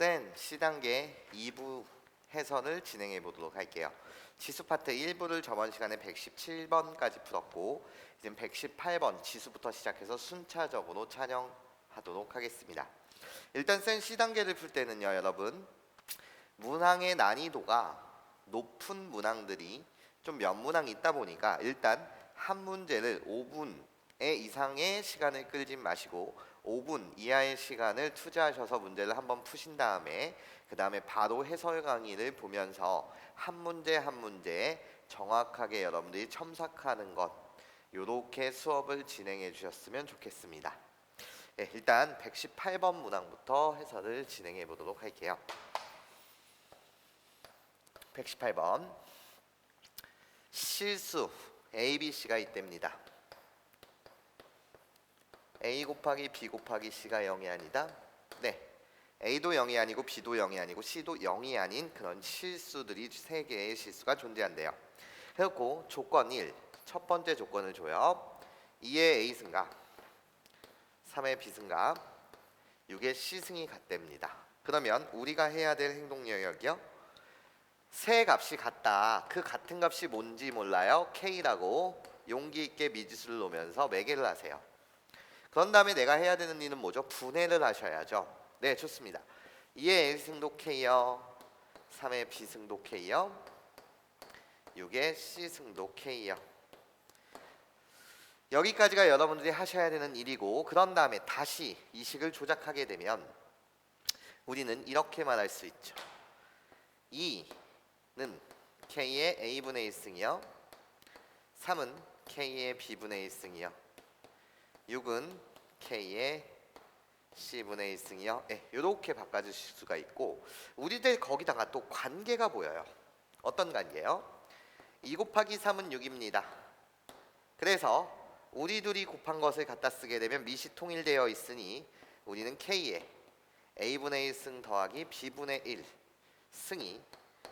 쌤 C단계 2부 해설을 진행해 보도록 할게요. 지수 파트 1부를 저번 시간에 117번까지 풀었고 이제 118번 지수부터 시작해서 순차적으로 촬영하도록 하겠습니다. 일단 쌤 C단계를 풀 때는요, 여러분 문항의 난이도가 높은 문항들이 좀 몇 문항 있다 보니까 일단 한 문제를 5분 이상의 시간을 끌지 마시고 5분 이하의 시간을 투자하셔서 문제를 한번 푸신 다음에 그 다음에 바로 해설 강의를 보면서 한 문제 한 문제 정확하게 여러분들이 첨삭하는 것, 요렇게 수업을 진행해 주셨으면 좋겠습니다. 네, 일단 118번 문항부터 해설을 진행해 보도록 할게요. 118번 실수 ABC가 있답니다. A 곱하기 B 곱하기 C가 0이 아니다. 네, A도 0이 아니고 B도 0이 아니고 C도 0이 아닌 그런 실수들이 3개의 실수가 존재한대요. 그리고 조건 1, 첫 번째 조건을 줘요. 2의 A승가, 3의 B승가, 6의 C승이 같답니다. 그러면 우리가 해야 될 행동 영역이요, 세 값이 같다. 그 같은 값이 뭔지 몰라요. K라고 용기 있게 미지수를 놓으면서 매개를 하세요. 그런 다음에 내가 해야 되는 일은 뭐죠? 분해를 하셔야죠. 네, 좋습니다. 2의 A승도 K요, 3의 B승도 K요, 6의 C승도 K요. 여기까지가 여러분들이 하셔야 되는 일이고, 그런 다음에 다시 이 식을 조작하게 되면 우리는 이렇게 말할 수 있죠. 2는 K의 A분의 1승이요, 3은 K의 B분의 1승이요, 6은 K의 C분의 1승이요. 네, 이렇게 바꿔주실 수가 있고, 우리들 거기다가 또 관계가 보여요. 어떤 관계요? 2 곱하기 3은 6입니다. 그래서 우리 둘이 곱한 것을 갖다 쓰게 되면 밑이 통일되어 있으니 우리는 K의 A분의 1승 더하기 B분의 1 승이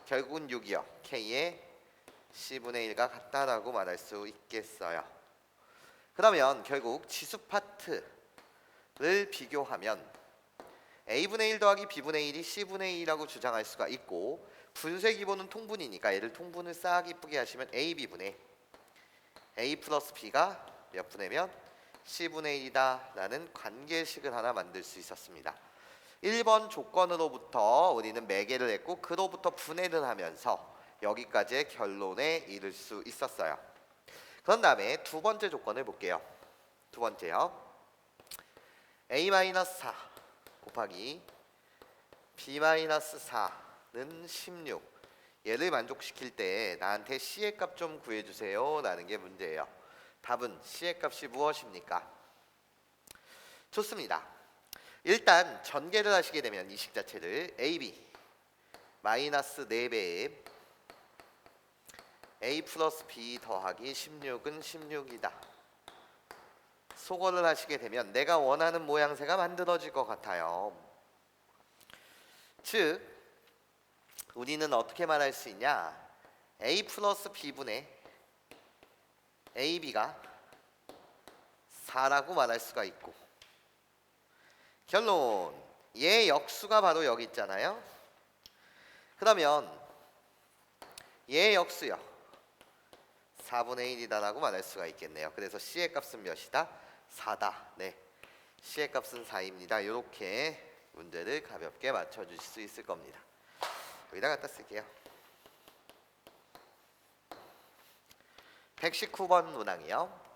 결국은 6이요. K의 C분의 1과 같다라고 말할 수 있겠어요. 그러면 결국 지수 파트를 비교하면 A분의 1 더하기 B분의 1이 C분의 2라고 주장할 수가 있고, 분수의 기본은 통분이니까 얘를 통분을 싹 이쁘게 하시면 AB분의 A 플러스 B가 몇 분의면 C분의 1이다 라는 관계식을 하나 만들 수 있었습니다. 1번 조건으로부터 우리는 매개를 했고 그로부터 분해를 하면서 여기까지의 결론에 이를 수 있었어요. 그런 다음에 두 번째 조건을 볼게요. 두 번째요, A-4 곱하기 B-4는 16. 얘를 만족시킬 때 나한테 C의 값 좀 구해주세요 라는 게 문제예요. 답은 C의 값이 무엇입니까? 좋습니다. 일단 전개를 하시게 되면 이 식 자체를 AB 마이너스 4배에 A 플러스 B 더하기 16은 16이다. 소거를 하시게 되면 내가 원하는 모양새가 만들어질 것 같아요. 즉 우리는 어떻게 말할 수 있냐? A 플러스 B분의 AB가 4라고 말할 수가 있고, 결론, 얘 역수가 바로 여기 있잖아요. 그러면 얘 역수요 4분의 1이다라고 말할 수가 있겠네요. 그래서 C의 값은 몇이다? 4다. 네, C의 값은 4입니다. 이렇게 문제를 가볍게 맞춰주실 수 있을 겁니다. 여기다 갖다 쓸게요. 119번 문항이요.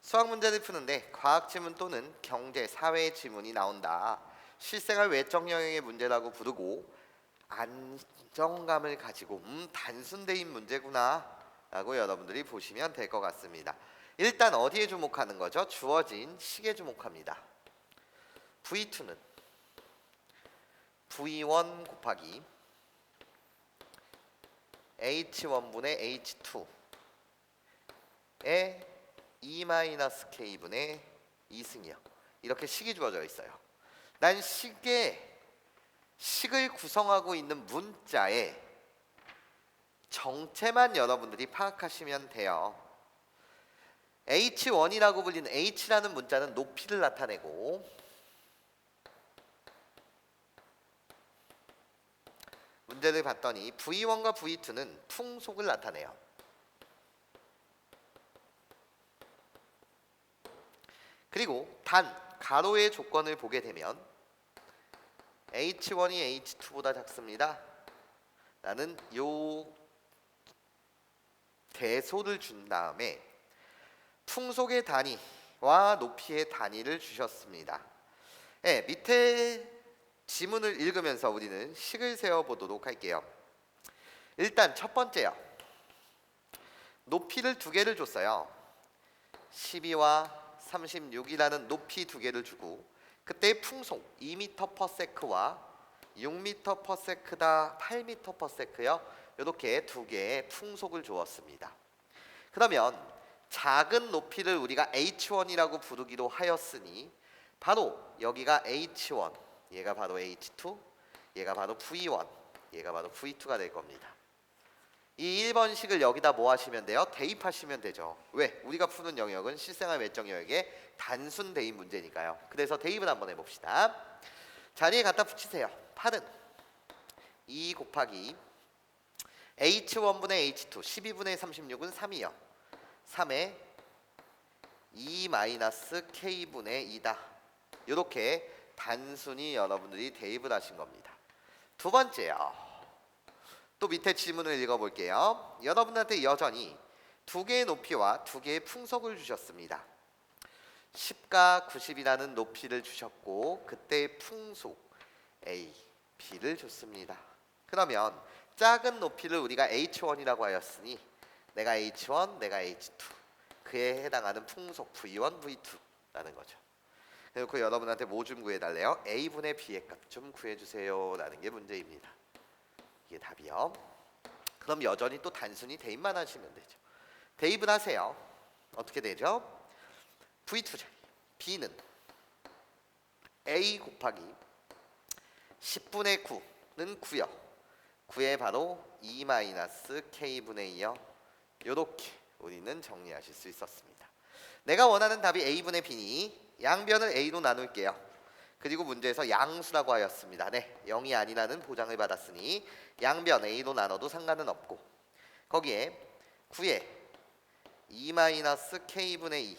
수학 문제를 푸는데 과학 지문 또는 경제, 사회 지문이 나온다. 실생활 외적 영역의 문제라고 부르고 안정감을 가지고 단순대인 문제구나 라고 여러분들이 보시면 될 것 같습니다. 일단 어디에 주목하는 거죠? 주어진 식에 주목합니다. V2는 V1 곱하기 H1분의 H2의 E-K분의 2승이요. 이렇게 식이 주어져 있어요. 난 식을 구성하고 있는 문자의 정체만 여러분들이 파악하시면 돼요. H1이라고 불리는 H라는 문자는 높이를 나타내고 문제를 봤더니 V1과 V2는 풍속을 나타내요. 그리고 단 가로의 조건을 보게 되면 H1이 H2보다 작습니다. 라는 요 대소를 준 다음에 풍속의 단위와 높이의 단위를 주셨습니다. 네, 밑에 지문을 읽으면서 우리는 식을 세워보도록 할게요. 일단 첫 번째요. 높이를 두 개를 줬어요. 12와 36이라는 높이 두 개를 주고 그때의 풍속 2m/s와 6m/s다 8m/s요. 이렇게 두 개의 풍속을 주었습니다. 그러면 작은 높이를 우리가 H1이라고 부르기로 하였으니 바로 여기가 H1, 얘가 바로 H2, 얘가 바로 V1, 얘가 바로 V2가 될 겁니다. 이 1번식을 여기다 뭐 하시면 돼요? 대입하시면 되죠. 왜? 우리가 푸는 영역은 실생활 외적 영역의 단순 대입 문제니까요. 그래서 대입을 한번 해봅시다. 자리에 갖다 붙이세요. 8은 2 곱하기 H1분의 H2 12분의 36은 3이요. 3에 2 마이너스 K분의 2다. 이렇게 단순히 여러분들이 대입을 하신 겁니다. 두 번째요. 또 밑에 지문을 읽어볼게요. 여러분한테 여전히 두 개의 높이와 두 개의 풍속을 주셨습니다. 10과 90이라는 높이를 주셨고 그때의 풍속 A, B를 줬습니다. 그러면 작은 높이를 우리가 H1이라고 하였으니 내가 H1, 내가 H2 그에 해당하는 풍속 V1, V2라는 거죠. 그리고 여러분한테 뭐 좀 구해달래요? A분의 B의 값 좀 구해주세요 라는 게 문제입니다. 이게 답이요. 그럼 여전히 또 단순히 대입만 하시면 되죠. 대입을 하세요. 어떻게 되죠? V2 자리 B는 A 곱하기 10분의 9는 9요. 9에 바로 2 마이너스 K분의 2요. 요렇게 우리는 정리하실 수 있었습니다. 내가 원하는 답이 A분의 B니 양변을 A로 나눌게요. 그리고 문제에서 양수라고 하였습니다. 네, 0이 아니라는 보장을 받았으니 양변 A로 나눠도 상관은 없고 거기에 9에 2-K분의 2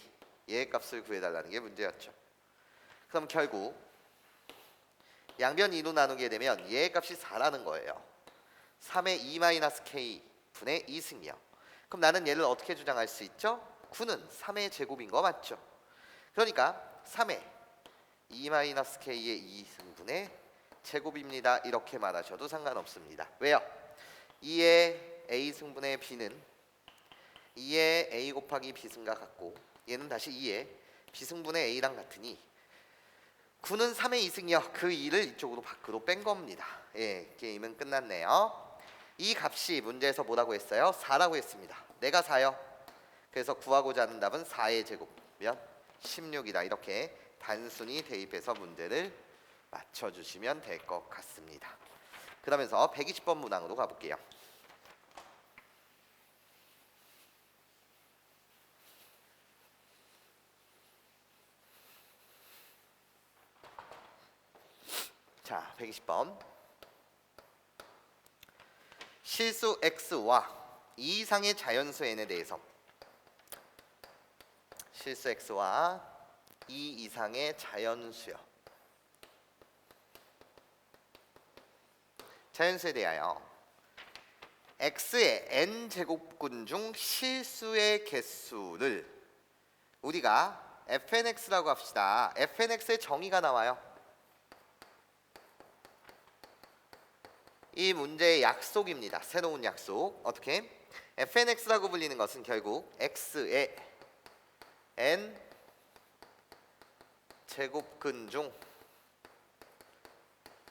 얘의 값을 구해달라는 게 문제였죠. 그럼 결국 양변 2로 나누게 되면 얘의 값이 4라는 거예요. 3의 2-K분의 2승이요. 그럼 나는 얘를 어떻게 주장할 수 있죠? 9는 3의 제곱인 거 맞죠? 그러니까 3의 2-K의 2승분의 제곱입니다. 이렇게 말하셔도 상관없습니다. 왜요? 2의 A승분의 B는 2의 A 곱하기 B승과 같고 얘는 다시 2의 B승분의 A랑 같으니 9는 3의 2승이요. 그 2를 이쪽으로 밖으로 뺀 겁니다. 예, 게임은 끝났네요. 이 값이 문제에서 뭐라고 했어요? 4라고 했습니다. 내가 4요. 그래서 구하고자 하는 답은 4의 제곱면 16이다. 이렇게 단순히 대입해서 문제를 맞춰주시면 될 것 같습니다. 그러면서 120번 문항으로 가볼게요. 자, 120번. 실수 x와 2 이상의 자연수 n에 대해서 실수 x와 2 이상의 자연수요. 자연수에 대하여 x의 n제곱근 중 실수의 개수를 우리가 fnx라고 합시다. fnx의 정의가 나와요. 이 문제의 약속입니다. 새로운 약속. 어떻게? fnx라고 불리는 것은 결국 x의 n 제곱근 중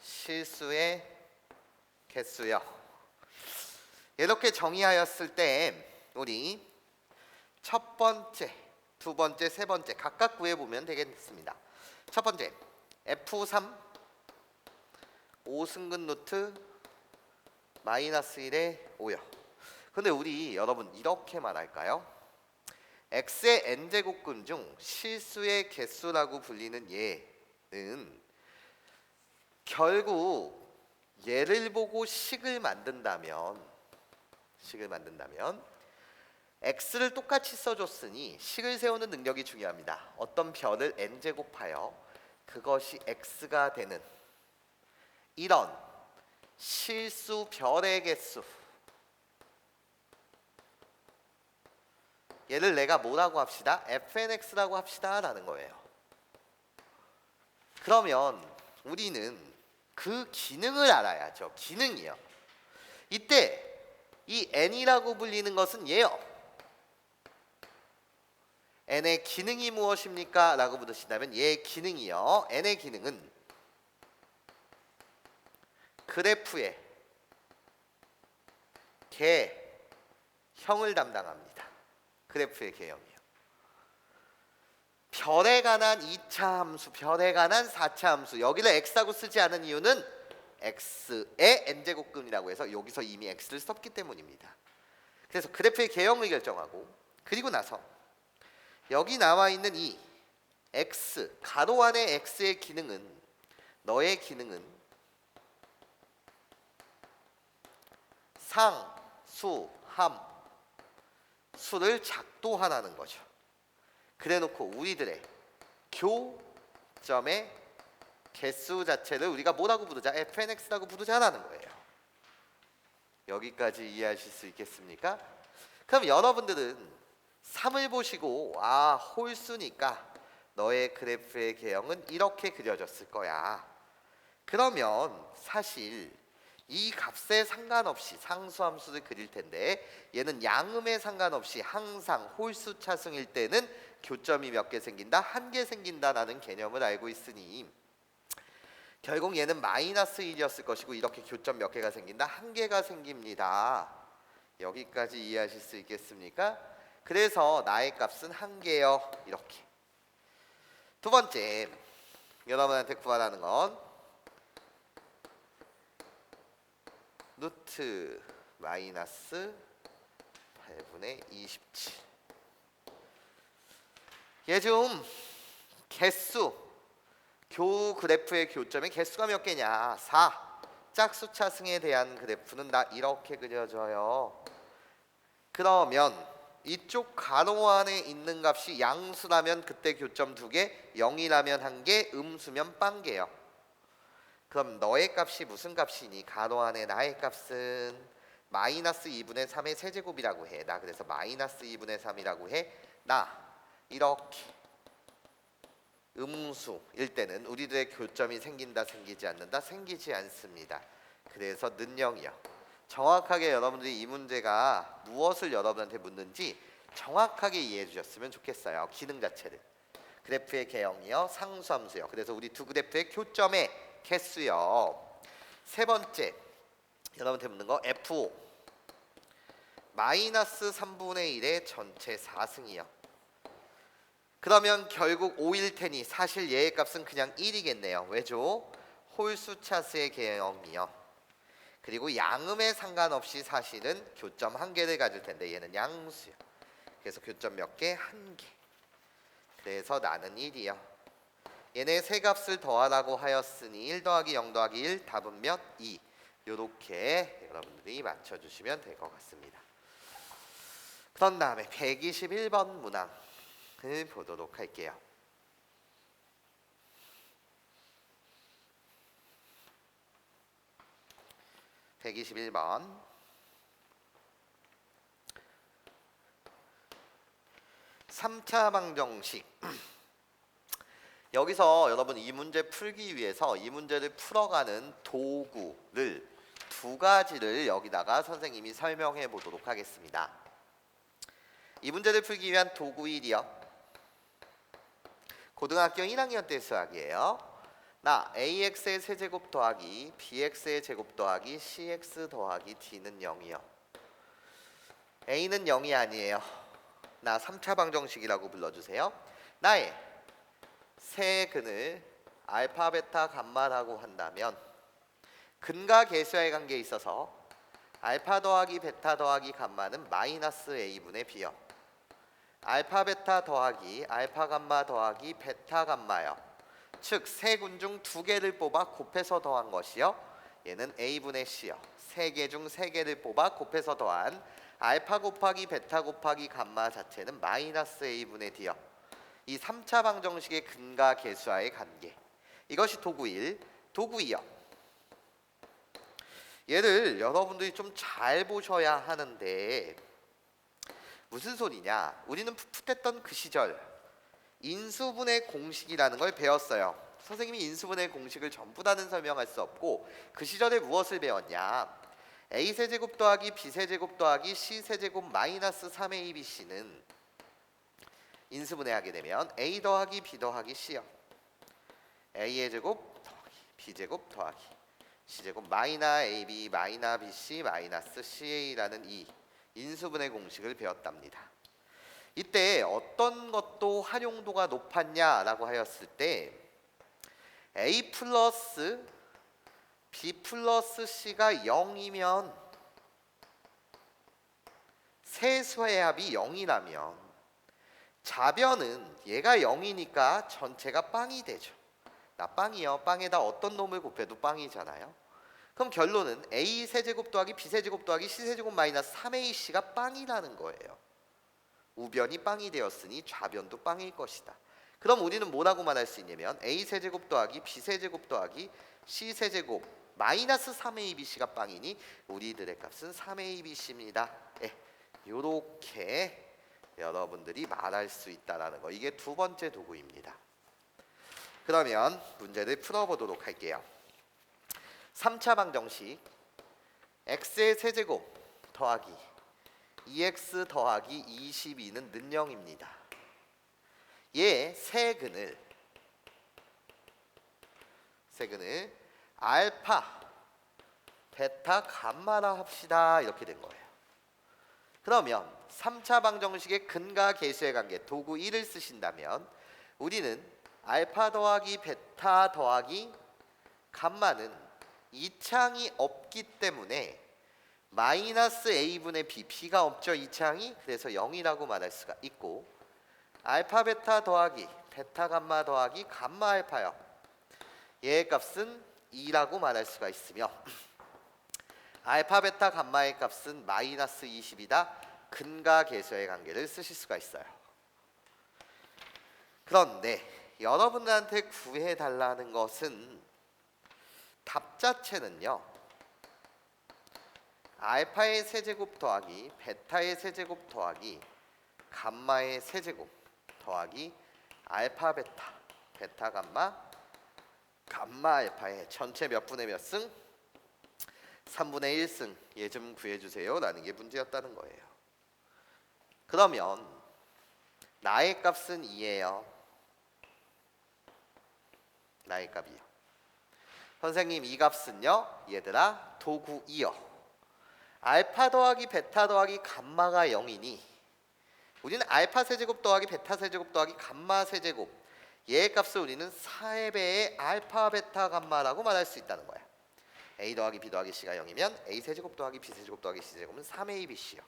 실수의 개수요. 이렇게 정의하였을 때 우리 첫 번째, 두 번째, 세 번째 각각 구해보면 되겠습니다. 첫 번째 F3 5승근 루트 마이너스 1의 5요. 근데 우리 여러분 이렇게 말할까요? x의 n제곱근 중 실수의 개수라고 불리는 얘는 결국 얘를 보고 식을 만든다면 x를 똑같이 써줬으니 식을 세우는 능력이 중요합니다. 어떤 별을 n제곱하여 그것이 x가 되는 이런 실수 별의 개수, 얘를 내가 뭐라고 합시다? fnx라고 합시다 라는 거예요. 그러면 우리는 그 기능을 알아야죠. 기능이요. 이때 이 n이라고 불리는 것은 얘요. n의 기능이 무엇입니까? 라고 물으신다면 얘의 기능이요. n의 기능은 그래프의 개형을 담당합니다. 그래프의 개형이요. 별에 관한 2차 함수, 별에 관한 4차 함수, 여기를 x라고 쓰지 않은 이유는 x의 n제곱근이라고 해서 여기서 이미 x를 썼기 때문입니다. 그래서 그래프의 개형을 결정하고, 그리고 나서 여기 나와 있는 이 x, 가로 안의 x의 기능은, 너의 기능은 상, 수, 함, 수를 작도하라는 거죠. 그래놓고 우리들의 교점의 개수 자체를 우리가 뭐라고 부르자? fnx라고 부르자라는 거예요. 여기까지 이해하실 수 있겠습니까? 그럼 여러분들은 3을 보시고 홀수니까 너의 그래프의 개형은 이렇게 그려졌을 거야. 그러면 사실 이 값에 상관없이 상수함수를 그릴 텐데, 얘는 양음에 상관없이 항상 홀수 차승일 때는 교점이 몇 개 생긴다? 1개 생긴다라는 개념을 알고 있으니 결국 얘는 마이너스 1이었을 것이고, 이렇게 교점 몇 개가 생긴다? 1개가 생깁니다. 여기까지 이해하실 수 있겠습니까? 그래서 나의 값은 1개요. 이렇게. 두 번째, 여러분한테 구하라는 건 루트 마이너스 8분의 27. 얘 좀 개수, 그래프의 교점의 개수가 몇 개냐? 4. 짝수차승에 대한 그래프는 나 이렇게 그려져요. 그러면 이쪽 가로 안에 있는 값이 양수라면 그때 교점 2개, 0이라면 1개, 음수면 빵개요. 그럼 너의 값이 무슨 값이니? 가로 안에 나의 값은 마이너스 2분의 3의 세제곱이라고 해. 나 그래서 마이너스 2분의 3이라고 해. 나 이렇게 음수일 때는 우리들의 교점이 생긴다, 생기지 않는다? 생기지 않습니다. 그래서 는 0이요. 정확하게 여러분들이 이 문제가 무엇을 여러분한테 묻는지 정확하게 이해해 주셨으면 좋겠어요. 기능 자체를. 그래프의 개형이요, 상수함수요. 그래서 우리 두 그래프의 교점의 개수요. 세 번째, 여러분한테 묻는 거 F5 마이너스 3분의 1의 전체 4승이요. 그러면 결국 5일 테니 사실 얘의 값은 그냥 1이겠네요. 왜죠? 홀수 차수의 개형이요. 그리고 양음에 상관없이 사실은 교점 1개를 가질 텐데 얘는 양수요. 그래서 교점 몇 개? 1개. 그래서 나는 1이요. 얘네 세 값을 더하라고 하였으니 1 더하기 0 더하기 1 답은 몇? 2. 요렇게 여러분들이 맞춰주시면 될 것 같습니다. 그런 다음에 121번 문항을 보도록 할게요. (121번) 3차 방정식. 여기서 여러분 이 문제 풀기 위해서 이 문제를 풀어가는 도구를 두 가지를 여기다가 선생님이 설명해 보도록 하겠습니다. 이 문제를 풀기 위한 도구 1이요. 고등학교 1학년 때 수학이에요. 나 ax의 세제곱 더하기 bx의 제곱 더하기 cx 더하기 d는 0이요. a는 0이 아니에요. 나 3차 방정식이라고 불러주세요. 나의 세 근을 알파, 베타, 감마라고 한다면 근과 계수와의 관계에 있어서 알파 더하기 베타 더하기 감마는 마이너스 a분의 b요. 알파 베타 더하기 알파 감마 더하기 베타 감마요. 즉 세 근 중 두 개를 뽑아 곱해서 더한 것이요. 얘는 a분의 c요. 세 개 중 세 개를 뽑아 곱해서 더한 알파 곱하기 베타 곱하기 감마 자체는 마이너스 a분의 d요. 이 3차 방정식의 근과 계수와의 관계. 이것이 도구 1, 도구 2요. 얘를 여러분들이 좀 잘 보셔야 하는데 무슨 소리냐? 우리는 풋풋했던 그 시절 인수분해 공식이라는 걸 배웠어요. 선생님이 인수분해 공식을 전부 다는 설명할 수 없고 그 시절에 무엇을 배웠냐? a세제곱 더하기 b세제곱 더하기 c세제곱 마이너스 3abc는 인수분해하게 되면 a 더하기 b 더하기 c요. a의 제곱 더하기 b제곱 더하기 c제곱 마이너 ab 마이너 bc 마이너스 ca라는 이 인수분해 공식을 배웠답니다. 이때 어떤 것도 활용도가 높았냐라고 하였을 때 a 플러스 b 플러스 c가 0이면 세수의 합이 0이라면 자변은 얘가 0이니까 전체가 빵이 되죠. 나 빵이요. 빵에다 어떤 놈을 곱해도 빵이잖아요. 그럼 결론은 a 세제곱 더하기 b 세제곱 더하기 c 세제곱 마이너스 3ac가 빵이라는 거예요. 우변이 빵이 되었으니 좌변도 빵일 것이다. 그럼 우리는 뭐라고 말할 수 있냐면 a 세제곱 더하기 b 세제곱 더하기 c 세제곱 마이너스 3abc가 빵이니 우리들의 값은 3abc입니다. 이렇게 여러분들이 말할 수 있다라는 거. 이게 두 번째 도구입니다. 그러면 문제를 풀어보도록 할게요. 3차 방정식 x의 세제곱 더하기 2x 더하기 22는 는 0입니다. 얘 세근을 알파, 베타, 감마라 합시다. 이렇게 된 거예요. 그러면 3차 방정식의 근과 계수의 관계 도구 1을 쓰신다면 우리는 알파 더하기 베타 더하기 감마는 이차항이 없기 때문에 마이너스 a분의 b, b가 없죠. 이차항이. 그래서 0이라고 말할 수가 있고 알파 베타 더하기 베타 감마 더하기 감마 알파요. 얘의 값은 2라고 말할 수가 있으며 알파 베타 감마의 값은 마이너스 20이다. 근과 계수의 관계를 쓰실 수가 있어요. 그런데 여러분들한테 구해달라는 것은 답 자체는요. 알파의 세제곱 더하기 베타의 세제곱 더하기 감마의 세제곱 더하기 알파 베타, 베타 감마, 감마 알파의 전체 몇 분의 몇 승? 3분의 1승. 얘 좀 구해주세요 라는 게 문제였다는 거예요. 그러면 나의 값은 2예요. 나의 값이요. 선생님 이 값은요. 얘들아 도구 2요. 알파 더하기 베타 더하기 감마가 0이니 우리는 알파 세제곱 더하기 베타 세제곱 더하기 감마 세제곱 얘의 값을 우리는 4의 배의 알파 베타 감마라고 말할 수 있다는 거야. a 더하기 b 더하기 c가 0이면 a 세제곱 더하기 b 세제곱 더하기 c 세제곱은 3abc요.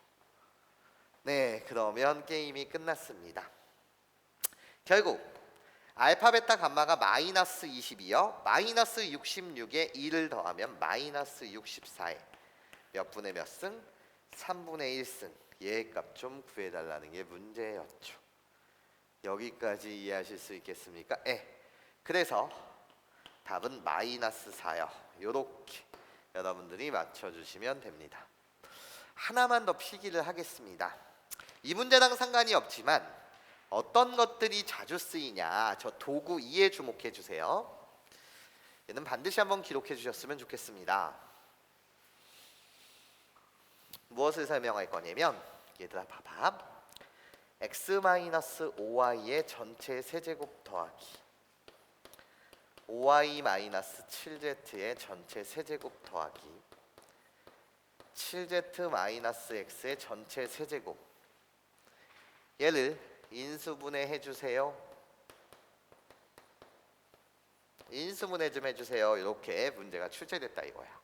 네, 그러면 게임이 끝났습니다. 결국 알파 베타 감마가 마이너스 22요. 마이너스 66에 2를 더하면 마이너스 64에 몇 분의 몇 승? 3분의 1승. 얘의 값 좀 구해달라는 게 문제였죠. 여기까지 이해하실 수 있겠습니까? 그래서 답은 마이너스 4요. 요렇게 여러분들이 맞춰주시면 됩니다. 하나만 더 필기를 하겠습니다. 이 문제랑 상관이 없지만 어떤 것들이 자주 쓰이냐 저 도구 2에 주목해 주세요. 얘는 반드시 한번 기록해 주셨으면 좋겠습니다. 무엇을 설명할 거냐면 얘들아 봐봐. x-5y의 전체 세제곱 더하기 5y-7z의 전체 세제곱 더하기 7z-x의 전체 세제곱 얘를 인수분해 해주세요. 인수분해 좀 해주세요. 이렇게 문제가 출제됐다 이거야.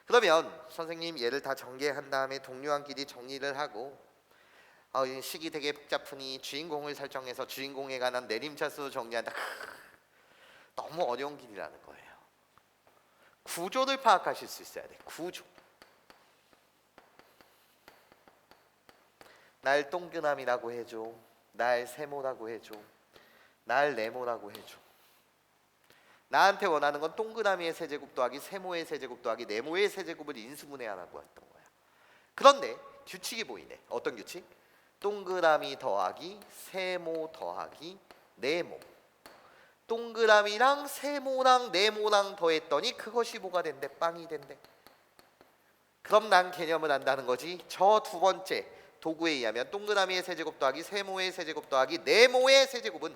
그러면 선생님 얘를 다 전개한 다음에 동료한끼리 정리를 하고 이 식이 되게 복잡하니 주인공을 설정해서 주인공에 관한 내림차수 정리한다. 너무 어려운 길이라는 거예요. 구조를 파악하실 수 있어야 돼. 구조. 날 동그라미라고 해줘. 날 세모라고 해줘. 날 네모라고 해줘. 나한테 원하는 건 동그라미의 세제곱 더하기 세모의 세제곱 더하기 네모의 세제곱을 인수분해하라고 했던 거야. 그런데 규칙이 보이네. 어떤 규칙? 동그라미 더하기 세모 더하기 네모. 동그라미랑 세모랑 네모랑 더했더니 그것이 뭐가 된대? 빵이 된대. 그럼 난 개념을 안다는 거지. 저 두 번째 도구에 의하면 동그라미의 세제곱 더하기 세모의 세제곱 더하기 네모의 세제곱은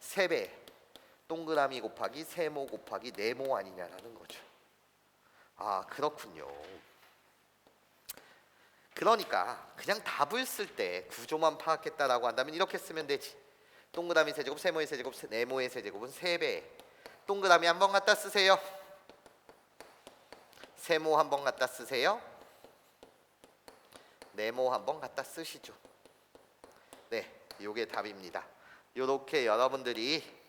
3배 동그라미 곱하기 세모 곱하기 네모 아니냐라는 거죠. 아, 그렇군요. 그러니까 그냥 답을 쓸 때 구조만 파악했다라고 한다면 이렇게 쓰면 되지. 동그라미 세제곱 세모의 세제곱 네모의 세제곱은 3배. 동그라미 한번 갖다 쓰세요. 세모 한번 갖다 쓰세요. 네모 한번 갖다 쓰시죠. 네, 요게 답입니다. 요렇게 여러분들이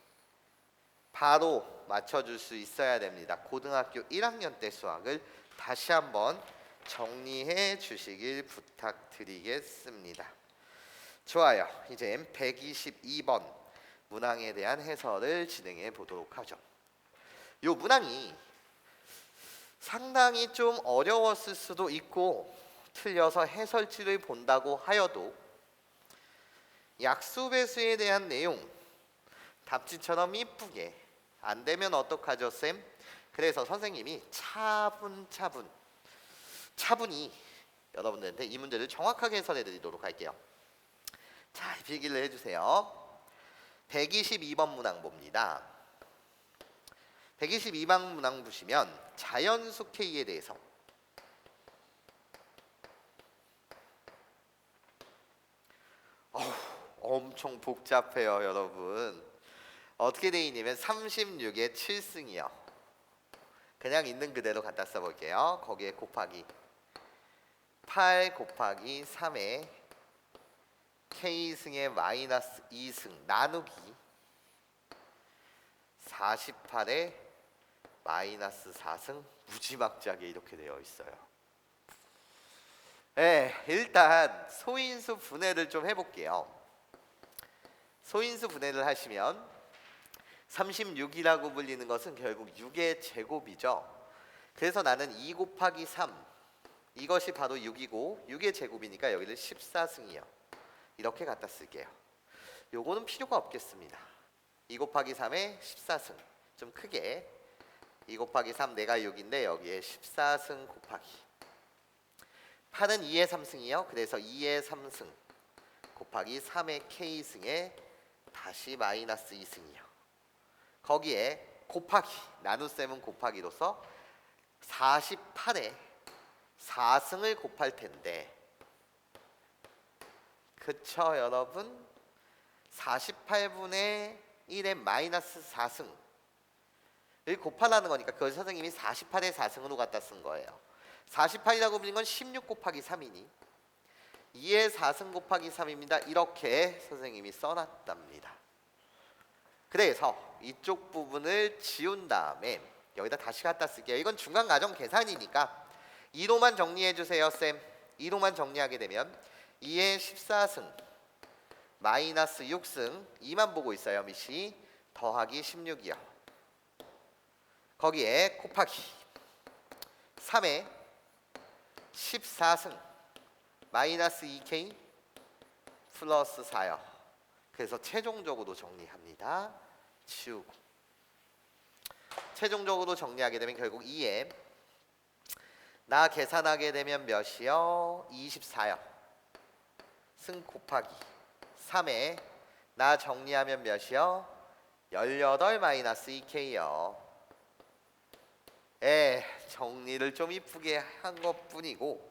바로 맞춰줄 수 있어야 됩니다. 고등학교 1학년 때 수학을 다시 한번 정리해 주시길 부탁드리겠습니다. 좋아요. 이제 122번 문항에 대한 해설을 진행해 보도록 하죠. 요 문항이 상당히 좀 어려웠을 수도 있고 틀려서 해설지를 본다고 하여도 약수배수에 대한 내용 답지처럼 이쁘게 안 되면 어떡하죠, 쌤? 그래서 선생님이 차분히 여러분들한테 이 문제를 정확하게 해설해 드리도록 할게요. 자, 필기를 해주세요. 122번 문항 봅니다. 122번 문항 보시면 자연수 K에 대해서 엄청 복잡해요, 여러분. 어떻게 돼 있냐면 36의 7승이요. 그냥 있는 그대로 갖다 써볼게요. 거기에 곱하기 8 곱하기 3의 K승의 마이너스 2승 나누기 48의 마이너스 4승 무지막지하게 이렇게 되어 있어요. 네, 일단 소인수 분해를 좀 해볼게요. 소인수 분해를 하시면 36이라고 불리는 것은 결국 6의 제곱이죠. 그래서 나는 2 곱하기 3 이것이 바로 6이고 6의 제곱이니까 여기를 14승이요. 이렇게 갖다 쓸게요. 요거는 필요가 없겠습니다. 2 곱하기 3에 14승 좀 크게 2 곱하기 3 내가 6인데 여기에 14승 곱하기 8은 2의 3승이요. 그래서 2의 3승 곱하기 3의 K승에 다시 마이너스 2승이요. 거기에 곱하기 나눗셈은 곱하기로서 48에 4승을 곱할 텐데 그쵸 여러분? 48분의 1의 마이너스 4승을 곱하라는 거니까 그걸 선생님이 48의 4승으로 갖다 쓴 거예요. 48이라고 불린 건 16 곱하기 3이니 2의 4승 곱하기 3입니다. 이렇게 선생님이 써놨답니다. 그래서 이쪽 부분을 지운 다음에 여기다 다시 갖다 쓸게요. 이건 중간가정 계산이니까 2로만 정리해 주세요, 쌤. 2로만 정리하게 되면 2의 14승 마이너스 6승 2만 보고 있어요, 미시. 더하기 16이요. 거기에 곱하기 3의 14승 마이너스 2K 플러스 4요. 그래서 최종적으로 정리합니다. 치우고 최종적으로 정리하게 되면 결국 2에 나 계산하게 되면 몇이요? 24요. 승 곱하기 3에 나 정리하면 몇이요? 18 마이너스 2K요. 정리를 좀 이쁘게 한 것뿐이고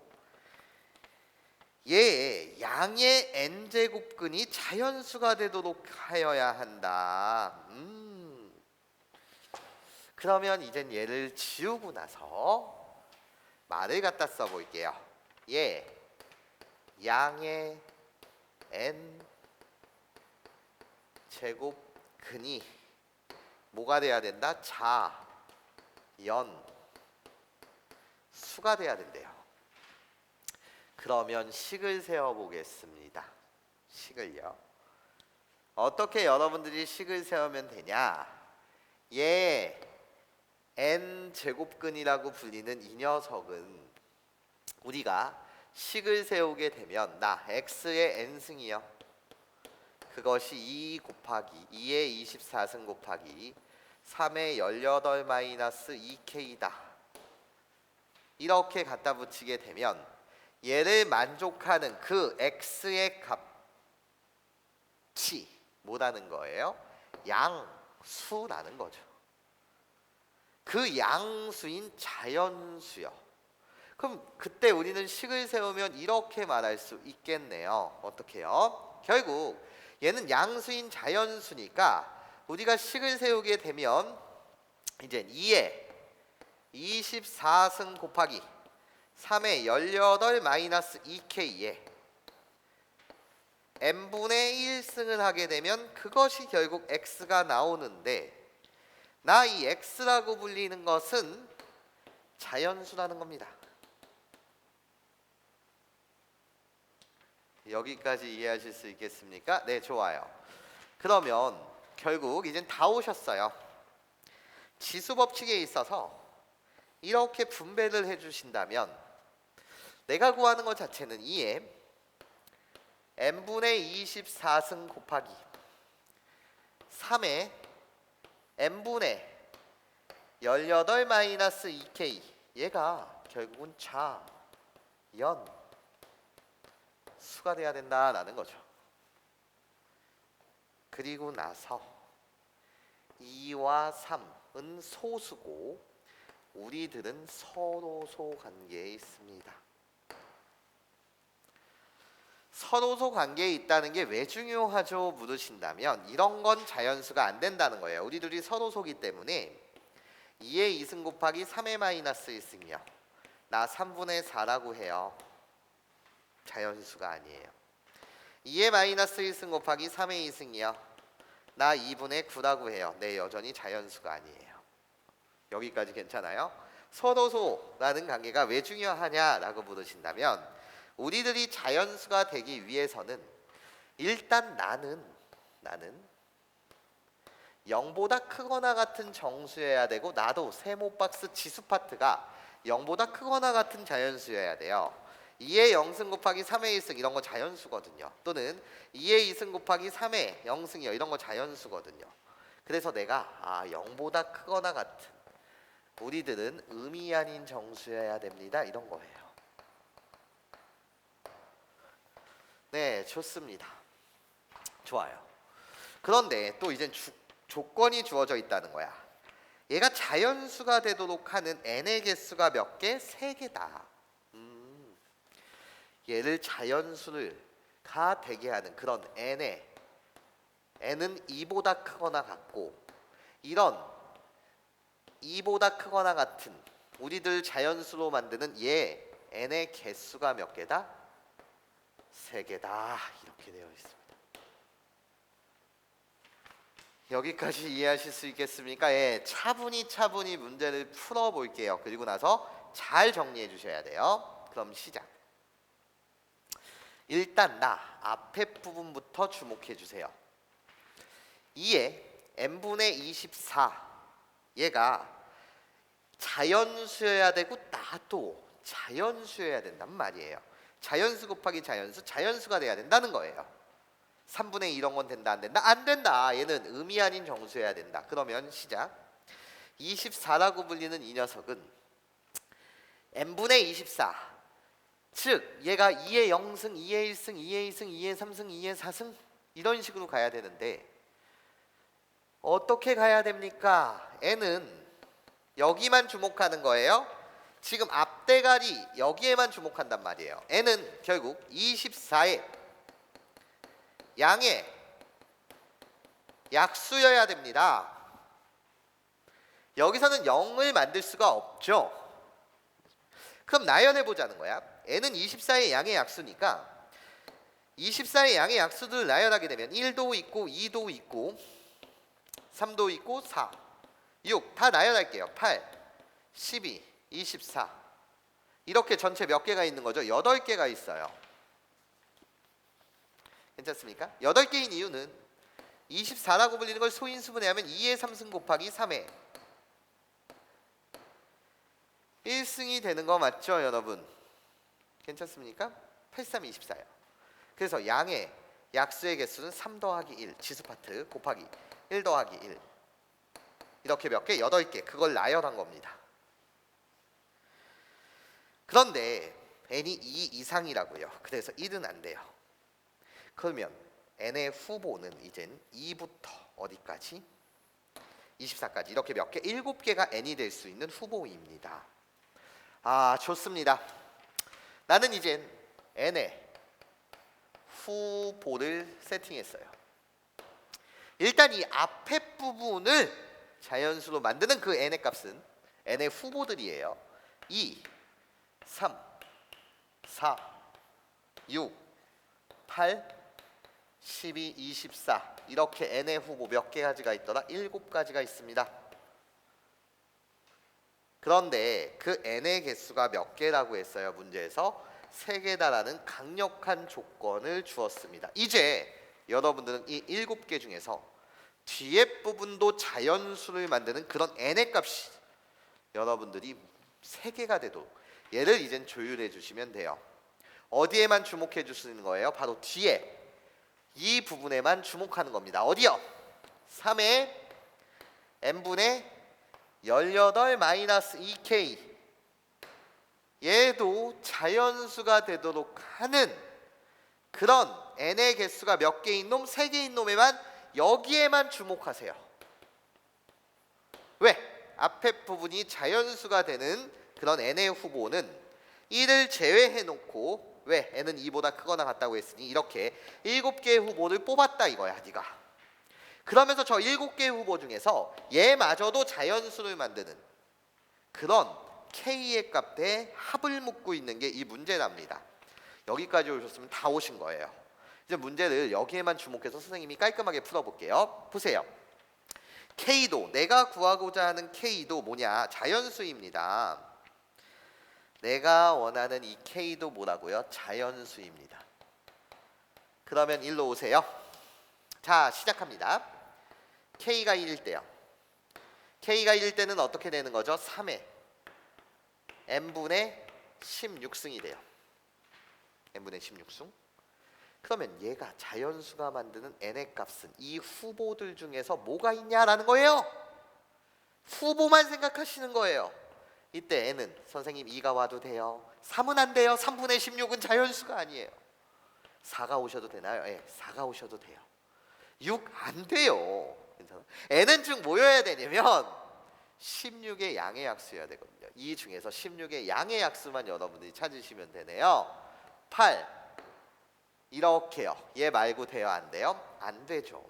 얘 양의 n제곱근이 자연수가 되도록 하여야 한다. 그러면 이젠 얘를 지우고 나서 말을 갖다 써볼게요. 얘 양의 n제곱근이 뭐가 돼야 된다? 연 수가 돼야 된대요. 그러면 식을 세워 보겠습니다. 식을요. 어떻게 여러분들이 식을 세우면 되냐? 얘 n 제곱근이라고 불리는 이 녀석은 우리가 식을 세우게 되면 나 x의 n승이요. 그것이 2 곱하기 2의 24승 곱하기 3의 18 마이너스 2k다. 이렇게 갖다 붙이게 되면 얘를 만족하는 그 x의 값이 뭐라는 거예요? 양수라는 거죠. 그 양수인 자연수요. 그럼 그때 우리는 식을 세우면 이렇게 말할 수 있겠네요. 어떻게요? 결국 얘는 양수인 자연수니까 우리가 식을 세우게 되면 이제 2의 24승 곱하기 3의 18 마이너스 2k에 n분의 1승을 하게 되면 그것이 결국 x가 나오는데 나 이 x라고 불리는 것은 자연수라는 겁니다. 여기까지 이해하실 수 있겠습니까? 네, 좋아요. 그러면 결국 이젠 다 오셨어요. 지수 법칙에 있어서 이렇게 분배를 해주신다면 내가 구하는 것 자체는 2에 n분의 24승 곱하기 3의 n분의 18 마이너스 2k 얘가 결국은 자연 수가 돼야 된다라는 거죠. 그리고 나서 2와 3은 소수고 우리들은 서로소 관계에 있습니다. 서로소 관계에 있다는 게 왜 중요하죠? 물으신다면 이런 건 자연수가 안 된다는 거예요. 우리들이 서로소기 때문에 2의 2승 곱하기 3의 마이너스 1승이요. 나 3분의 4라고 해요. 자연수가 아니에요. 2의 마이너스 1승 곱하기 3의 2승이요. 나 2분의 9라고 해요. 네, 여전히 자연수가 아니에요. 여기까지 괜찮아요? 서로소라는 관계가 왜 중요하냐라고 물으신다면 우리들이 자연수가 되기 위해서는 일단 나는 0보다 크거나 같은 정수여야 되고 나도 세모박스 지수 파트가 0보다 크거나 같은 자연수여야 돼요. 2의 0승 곱하기 3의 1승 이런 거 자연수거든요. 또는 2의 2승 곱하기 3의 0승이요. 이런 거 자연수거든요. 그래서 내가 0보다 크거나 같은 우리들은 음이 아닌 정수여야 됩니다. 이런 거예요. 네, 좋습니다. 좋아요. 그런데 또 이젠 조건이 주어져 있다는 거야. 얘가 자연수가 되도록 하는 n의 개수가 몇 개? 3개다. 얘를 자연수가 되게 하는 그런 n은 2보다 크거나 같고 이런 2보다 크거나 같은 우리들 자연수로 만드는 얘 n의 개수가 몇 개다? 3개다. 이렇게 되어 있습니다. 여기까지 이해하실 수 있겠습니까? 예, 차분히 문제를 풀어볼게요. 그리고 나서 잘 정리해 주셔야 돼요. 그럼 시작. 일단 나 앞에 부분부터 주목해 주세요. 2의 n분의 24 얘가 자연수여야 되고 나도 자연수여야 된단 말이에요. 자연수 곱하기 자연수가 돼야 된다는 거예요. 3분의 2 이런 건 된다 안 된다? 안 된다. 얘는 음이 아닌 정수여야 된다. 그러면 시작. 24라고 불리는 이 녀석은 n분의 24 즉 얘가 2의 0승, 2의 1승, 2의 2승, 2의 3승, 2의 4승 이런 식으로 가야 되는데 어떻게 가야 됩니까? n은 여기만 주목하는 거예요. 지금 앞대가리 여기에만 주목한단 말이에요. n은 결국 24의 양의 약수여야 됩니다. 여기서는 0을 만들 수가 없죠. 그럼 나열해 보자는 거야. n은 24의 양의 약수니까 24의 양의 약수들을 나열하게 되면 1도 있고 2도 있고 3도 있고 4, 6 다 나열할게요. 8, 12, 24 이렇게 전체 몇 개가 있는 거죠? 8개가 있어요. 괜찮습니까? 8개인 이유는 24라고 불리는 걸 소인수분해 하면 2의 3승 곱하기 3의 1승이 되는 거 맞죠, 여러분? 괜찮습니까? 8, 3, 24예요. 그래서 양의 약수의 개수는 3 더하기 1 지수 파트 곱하기 1 더하기 1 이렇게 몇 개? 8개. 그걸 나열한 겁니다. 그런데 n이 2 이상이라고요. 그래서 1은 안 돼요. 그러면 n의 후보는 이젠 2부터 어디까지? 24까지 이렇게 몇 개? 7개가 n이 될 수 있는 후보입니다. 아, 좋습니다. 나는 이젠 n의 후보를 세팅했어요. 일단 이 앞에 부분을 자연수로 만드는 그 n의 값은 n의 후보들이에요. 2, 3, 4, 6, 8, 12, 24 이렇게 n의 후보 몇 개가지가 있더라? 7가지가 있습니다. 그런데 그 n의 개수가 몇 개라고 했어요? 문제에서 3개다라는 강력한 조건을 주었습니다. 이제 여러분들은 이 7개 중에서 뒤에 부분도 자연수를 만드는 그런 n의 값이 여러분들이 3개가 되도록 얘를 이젠 조율해 주시면 돼요. 어디에만 주목해 주시는 거예요? 바로 뒤에 이 부분에만 주목하는 겁니다. 어디요? 3의 n분의 18-2k 얘도 자연수가 되도록 하는 그런 n의 개수가 몇 개인 놈? 3개인 놈에만 여기에만 주목하세요. 왜? 앞에 부분이 자연수가 되는 그런 n의 후보는 1을 제외해 놓고 왜? n은 2보다 크거나 같다고 했으니 이렇게 7개의 후보를 뽑았다 이거야 네가. 그러면서 저 7개의 후보 중에서 얘마저도 자연수를 만드는 그런 k의 값에 합을 묻고 있는 게 이 문제랍니다. 여기까지 오셨으면 다 오신 거예요. 이제 문제를 여기에만 주목해서 선생님이 깔끔하게 풀어볼게요. 보세요. k도 내가 구하고자 하는 k도 뭐냐? 자연수입니다. 내가 원하는 이 k도 뭐라고요? 자연수입니다. 그러면 일로 오세요. 자, 시작합니다. k가 1일 때요. k가 1일 때는 어떻게 되는 거죠? 3의 n분의 16승이 돼요. n분의 16승. 그러면 얘가 자연수가 만드는 n의 값은 이 후보들 중에서 뭐가 있냐라는 거예요. 후보만 생각하시는 거예요. 이때 n은 선생님 2가 와도 돼요. 3은 안 돼요. 3분의 16은 자연수가 아니에요. 4가 오셔도 되나요? 네, 4가 오셔도 돼요. 6 안 돼요. 괜찮아. n은 즉 뭐여야 되냐면 16의 양의 약수여야 되거든요. 이 중에서 16의 양의 약수만 여러분들이 찾으시면 되네요. 8 이렇게요. 얘 말고 돼요? 안 돼요? 안 되죠.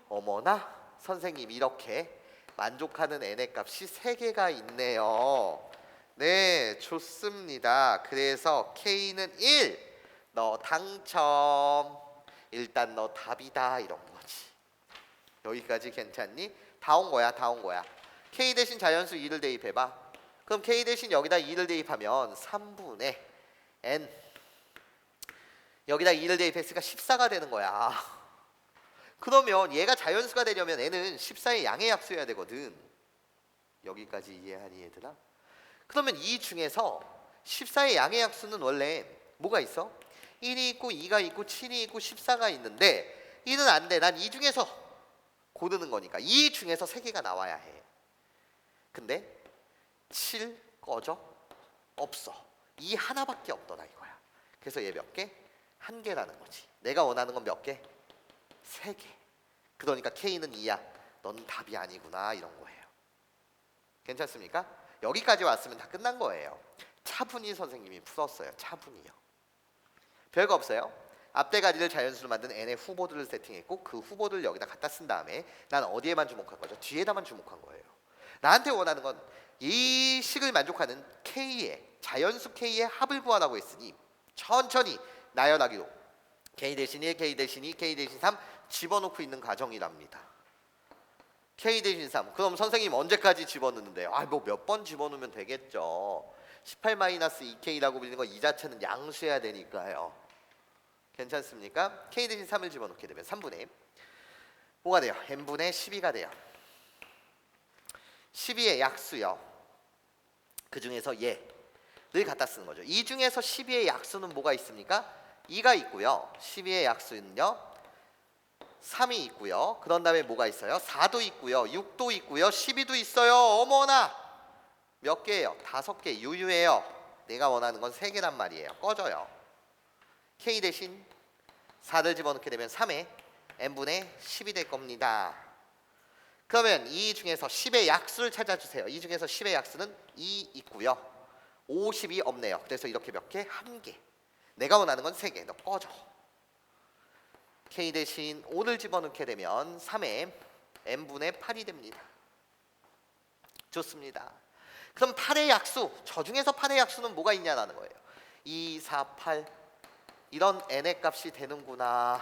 어머나 선생님 이렇게 만족하는 n의 값이 3개가 있네요. 네, 좋습니다. 그래서 k는 1 너 당첨. 일단 너 답이다 이런 거지. 여기까지 괜찮니? 다 온 거야. 다 온 거야. k 대신 자연수 2를 대입해봐. 그럼 k 대신 여기다 2를 대입하면 3분의 n 여기다 2를 대입했으니까 14가 되는 거야. 그러면 얘가 자연수가 되려면 n은 14의 양의 약수여야 되거든. 여기까지 이해하니 얘들아? 그러면 이 중에서 14의 양의 약수는 원래 뭐가 있어? 1이 있고 2가 있고 7이 있고 14가 있는데 1은 안 돼. 난 이 중에서 고르는 거니까 이 중에서 3개가 나와야 해. 근데 7 꺼져? 없어. 이 하나밖에 없더라 이거야. 그래서 얘 몇 개? 1개라는 거지. 내가 원하는 건 몇 개? 3개. 그러니까 K는 2야. 넌 답이 아니구나 이런 거예요. 괜찮습니까? 여기까지 왔으면 다 끝난 거예요. 차분히 선생님이 풀었어요. 차분히요. 별거 없어요. 앞대가리를 자연수로 만든 n의 후보들을 세팅했고 그 후보들을 여기다 갖다 쓴 다음에 난 어디에만 주목한 거죠? 뒤에다만 주목한 거예요. 나한테 원하는 건 이 식을 만족하는 K의 자연수 K의 합을 구하라고 했으니 천천히 나열하기로 K 대신 1, K 대신 2, K 대신 3 집어넣고 있는 과정이랍니다. K 대신 3. 그럼 선생님 언제까지 집어넣는데요? 뭐 몇 번 집어넣으면 되겠죠. 18-2K라고 불리는 거 이 자체는 양수해야 되니까요. 괜찮습니까? K 대신 3을 집어넣게 되면 3분의 뭐가 돼요? n분의 12가 돼요. 12의 약수요. 그 중에서 얘를 갖다 쓰는 거죠. 이 중에서 12의 약수는 뭐가 있습니까? 2가 있고요. 12의 약수는요. 3이 있고요. 그런 다음에 뭐가 있어요? 4도 있고요. 6도 있고요. 12도 있어요. 어머나! 몇 개예요? 5개. 유유해요. 내가 원하는 건 3개란 말이에요. 꺼져요. K 대신 4를 집어넣게 되면 3에 n분의 10이 될 겁니다. 그러면 이 중에서 10의 약수를 찾아주세요. 이 중에서 10의 약수는 2 있고요. 50이 없네요. 그래서 이렇게 몇 개? 1개. 내가 원하는 건 3개. 너 꺼져. K 대신 5를 집어넣게 되면 3에 n분의 8이 됩니다. 좋습니다. 그럼 8의 약수, 저 중에서 8의 약수는 뭐가 있냐라는 거예요. 2, 4, 8 이런 n의 값이 되는구나.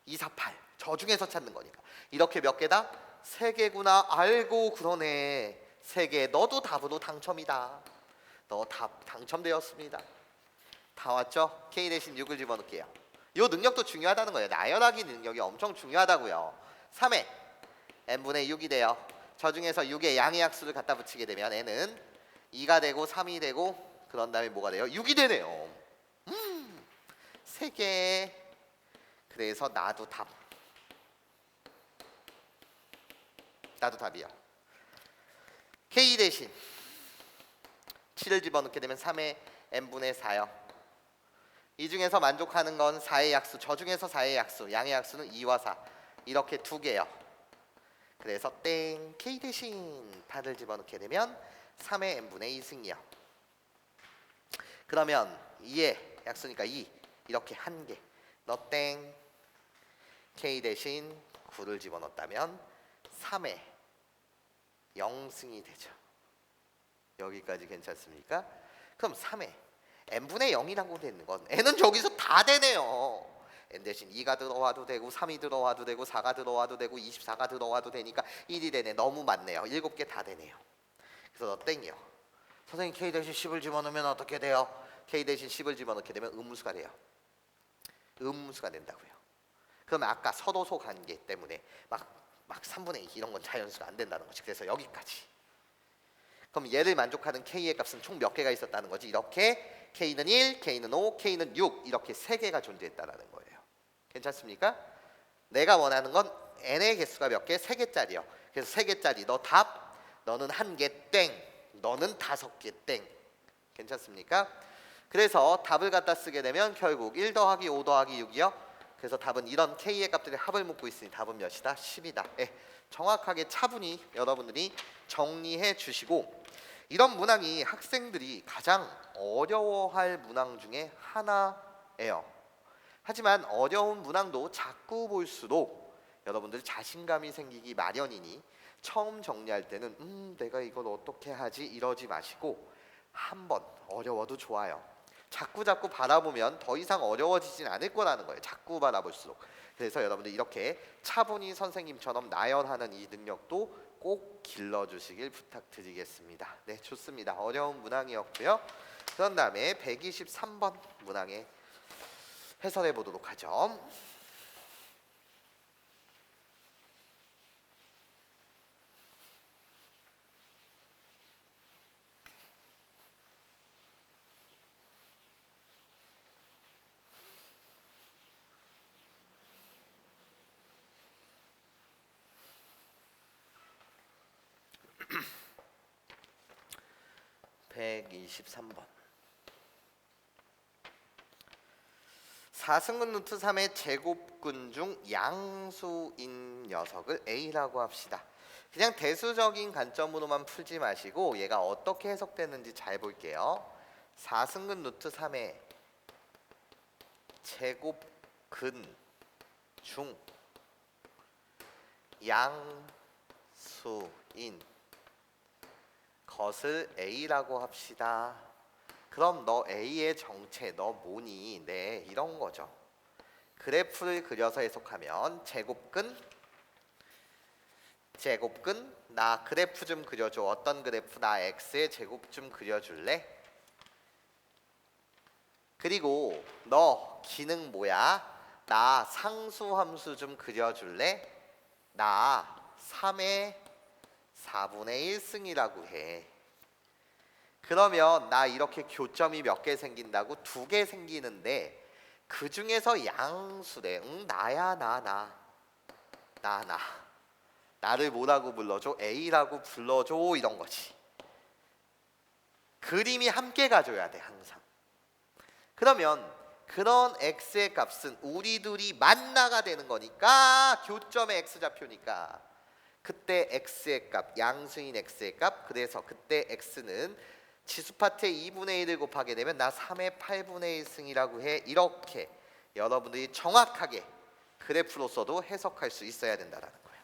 2, 4, 8 저 중에서 찾는 거니까. 이렇게 몇 개다? 3개구나. 알고 그러네. 3개. 너도 답으로 당첨이다. 너 답 당첨되었습니다. 다 왔죠? K 대신 6을 집어넣을게요. 이 능력도 중요하다는 거예요. 나열하기 능력이 엄청 중요하다고요. 3에 n분의 6이 돼요. 저 중에서 6의 양의 약수를 갖다 붙이게 되면 n은 2가 되고 3이 되고 그런 다음에 뭐가 돼요? 6이 되네요. 3개. 그래서 나도 답이요. K 대신 7을 집어넣게 되면 3의 n분의 4요. 이 중에서 만족하는 건 4의 약수, 저 중에서 4의 약수, 양의 약수는 2와 4 이렇게 2개요. 그래서 땡 K 대신 8을 집어넣게 되면 3의 n분의 2승이요. 그러면 2의 약수니까 2 이렇게 1개. 너 땡 K 대신 9를 집어넣었다면 3의 0승이 되죠. 여기까지 괜찮습니까? 그럼 3의 n분의 0이라고 되는 건 n은 저기서 다 되네요. n 대신 2가 들어와도 되고 3이 들어와도 되고 4가 들어와도 되고 24가 들어와도 되니까 1이 되네. 너무 많네요. 7개 다 되네요. 그래서 너 땡이요. 선생님 K 대신 10을 집어넣으면 어떻게 돼요? K 대신 10을 집어넣게 되면 음수가 돼요. 음수가 된다고요. 그러면 아까 서도소 관계 때문에 막 3분의 2 이런 건 자연수가 안 된다는 거지. 그래서 여기까지. 그럼 얘를 만족하는 K의 값은 총 몇 개가 있었다는 거지? 이렇게 K는 1, K는 5, K는 6 이렇게 3개가 존재했다는 거예요. 괜찮습니까? 내가 원하는 건 n의 개수가 몇 개? 3개짜리요. 그래서 3개짜리 너 답, 너는 1개 땡, 너는 5개 땡. 괜찮습니까? 그래서 답을 갖다 쓰게 되면 결국 1 더하기 5 더하기 6이요. 그래서 답은 이런 K의 값들이 합을 묶고 있으니 답은 몇이다? 10이다. 정확하게 차분히 여러분들이 정리해 주시고, 이런 문항이 학생들이 가장 어려워할 문항 중에 하나예요. 하지만 어려운 문항도 자꾸 볼수록 여러분들 자신감이 생기기 마련이니 처음 정리할 때는 내가 이걸 어떻게 하지 이러지 마시고 한번 어려워도 좋아요. 자꾸 바라보면 더 이상 어려워지진 않을 거라는 거예요. 자꾸 바라볼수록. 그래서 여러분들 이렇게 차분히 선생님처럼 나열하는 이 능력도 꼭 길러주시길 부탁드리겠습니다. 네, 좋습니다. 어려운 문항이었고요. 그런 다음에 123번 문항에 해설해 보도록 하죠. (123번) 4승근 루트 3의 제곱근 중 양수인 녀석을 A라고 합시다. 그냥 대수적인 관점으로만 풀지 마시고 얘가 어떻게 해석되는지 잘 볼게요. 4승근 루트 3의 제곱근 중 양수인 것을 A라고 합시다. 그럼 너 A의 정체 너 뭐니? 네, 이런 거죠. 그래프를 그려서 해석하면 제곱근 제곱근 나 그래프 좀 그려줘. 어떤 그래프? 나 x의 제곱 좀 그려줄래? 그리고 너 기능 뭐야? 나 상수함수 좀 그려줄래? 나 3의 4분의 1승이라고 해. 그러면 나 이렇게 교점이 몇 개 생긴다고? 2개 생기는데 그 중에서 양수래. 나야 나. 나를 뭐라고 불러줘? A라고 불러줘. 이런 거지. 그림이 함께 가져야 돼 항상. 그러면 그런 x의 값은 우리 둘이 만나가 되는 거니까 교점의 x좌표니까 그때 x의 값, 양수인 x의 값, 그래서 그때 x는 지수파트의 2분의 1을 곱하게 되면 나 3의 8분의 1승이라고 해. 이렇게 여러분들이 정확하게 그래프로서도 해석할 수 있어야 된다는 거예요.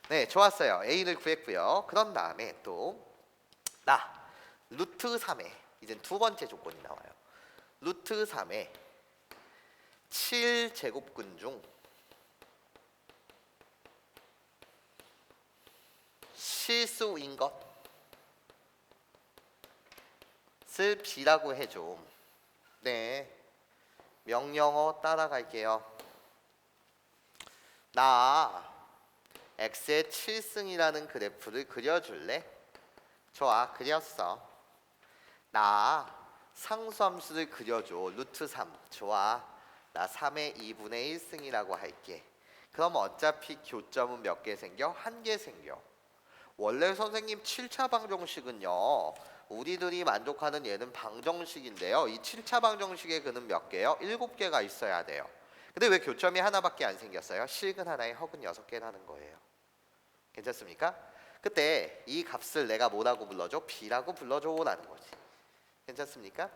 네, 좋았어요. A를 구했고요. 그런 다음에 또 나 루트 3에 이젠 두 번째 조건이 나와요. 루트 3에 7제곱근 중 실수인 것을 B라고 해줘. 네, 명령어 따라갈게요. 나 x의 7승이라는 그래프를 그려줄래? 좋아, 그렸어. 나 상수함수를 그려줘. 루트 3. 좋아, 나 3의 2분의 1승이라고 할게. 그럼 어차피 교점은 몇 개 생겨? 1개 생겨. 원래 선생님 7차 방정식은요, 우리들이 만족하는 얘는 방정식인데요, 이 7차 방정식의 근은 몇 개요? 7개가 있어야 돼요. 근데 왜 교점이 하나밖에 안 생겼어요? 실근 하나에 허근 6개라는 거예요. 괜찮습니까? 그때 이 값을 내가 뭐라고 불러줘? B라고 불러줘라는 거지. 괜찮습니까?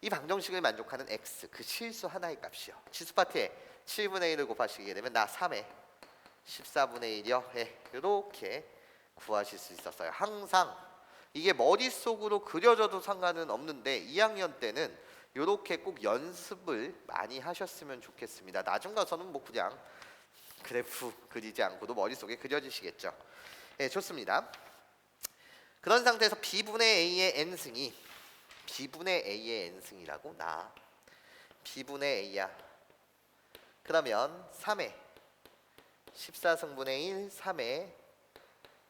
이 방정식을 만족하는 x, 그 실수 하나의 값이요. 지수파트에 7분의 1을 곱하시게 되면 나 3에 14분의 1이요. 예, 이렇게 구하실 수 있었어요. 항상 이게 머릿속으로 그려져도 상관은 없는데 2학년 때는 이렇게 꼭 연습을 많이 하셨으면 좋겠습니다. 나중 가서는 뭐 그냥 그래프 그리지 않고도 머릿속에 그려지시겠죠. 네, 좋습니다. 그런 상태에서 B분의 A의 N승이 B분의 A의 N승이라고? 나 B분의 A야. 그러면 3의 14승분의 1, 3의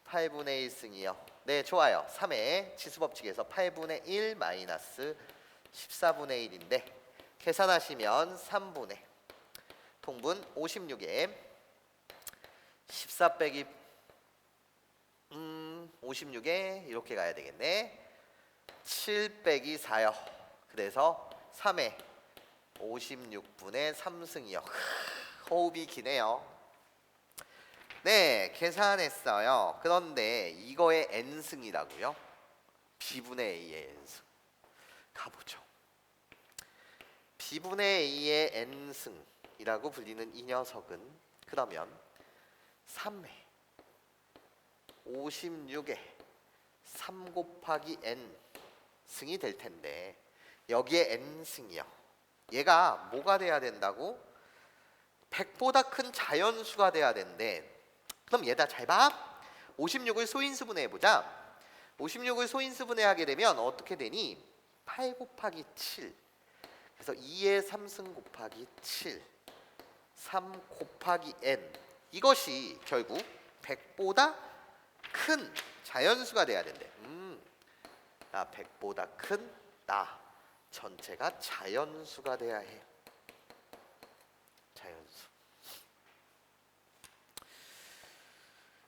8분의 1승이요. 네, 좋아요. 3의 치수법칙에서 8분의 1 마이너스 14분의 1인데 계산하시면 3분의 통분 56에 14 빼기 56에 이렇게 가야 되겠네. 7 빼기 4요. 그래서 3의 56분의 3승이요. 호흡이 기네요. 네, 계산했어요. 그런데 이거의 n승이라고요? B분의 A의 n승. 가보죠. B분의 A의 n승이라고 불리는 이 녀석은 그러면 3의 56에 3 곱하기 n 승이 될 텐데 여기에 n승이요. 얘가 뭐가 돼야 된다고? 100보다 큰 자연수가 돼야 된대. 그럼 얘다 잘 봐. 56을 소인수분해 해보자. 56을 소인수분해 하게 되면 어떻게 되니? 8 곱하기 7. 그래서 2의 3승 곱하기 7. 3 곱하기 n. 이것이 결국 100보다 큰 자연수가 돼야 된대. 나 100보다 큰 나 전체가 자연수가 돼야 해. 자연수.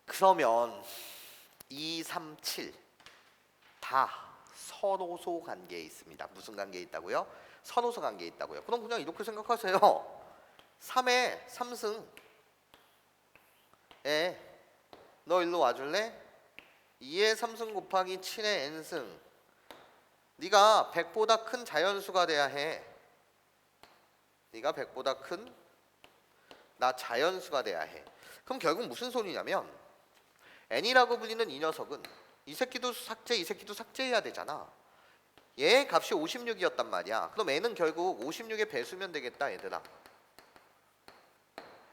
그러면 2, 3, 7 다 선호소 관계에 있습니다. 무슨 관계에 있다고요? 선호소 관계에 있다고요. 그럼 그냥 이렇게 생각하세요. 3의 3승. 너 일로 와줄래? 2의 3승 곱하기 7의 n승. 네가 100보다 큰 자연수가 돼야 해. 네가 100보다 큰 나 자연수가 돼야 해. 그럼 결국 무슨 소리냐면 n이라고 불리는 이 녀석은 이 새끼도 삭제, 이 새끼도 삭제해야 되잖아. 얘 값이 56이었단 말이야. 그럼 n은 결국 56의 배수면 되겠다, 얘들아.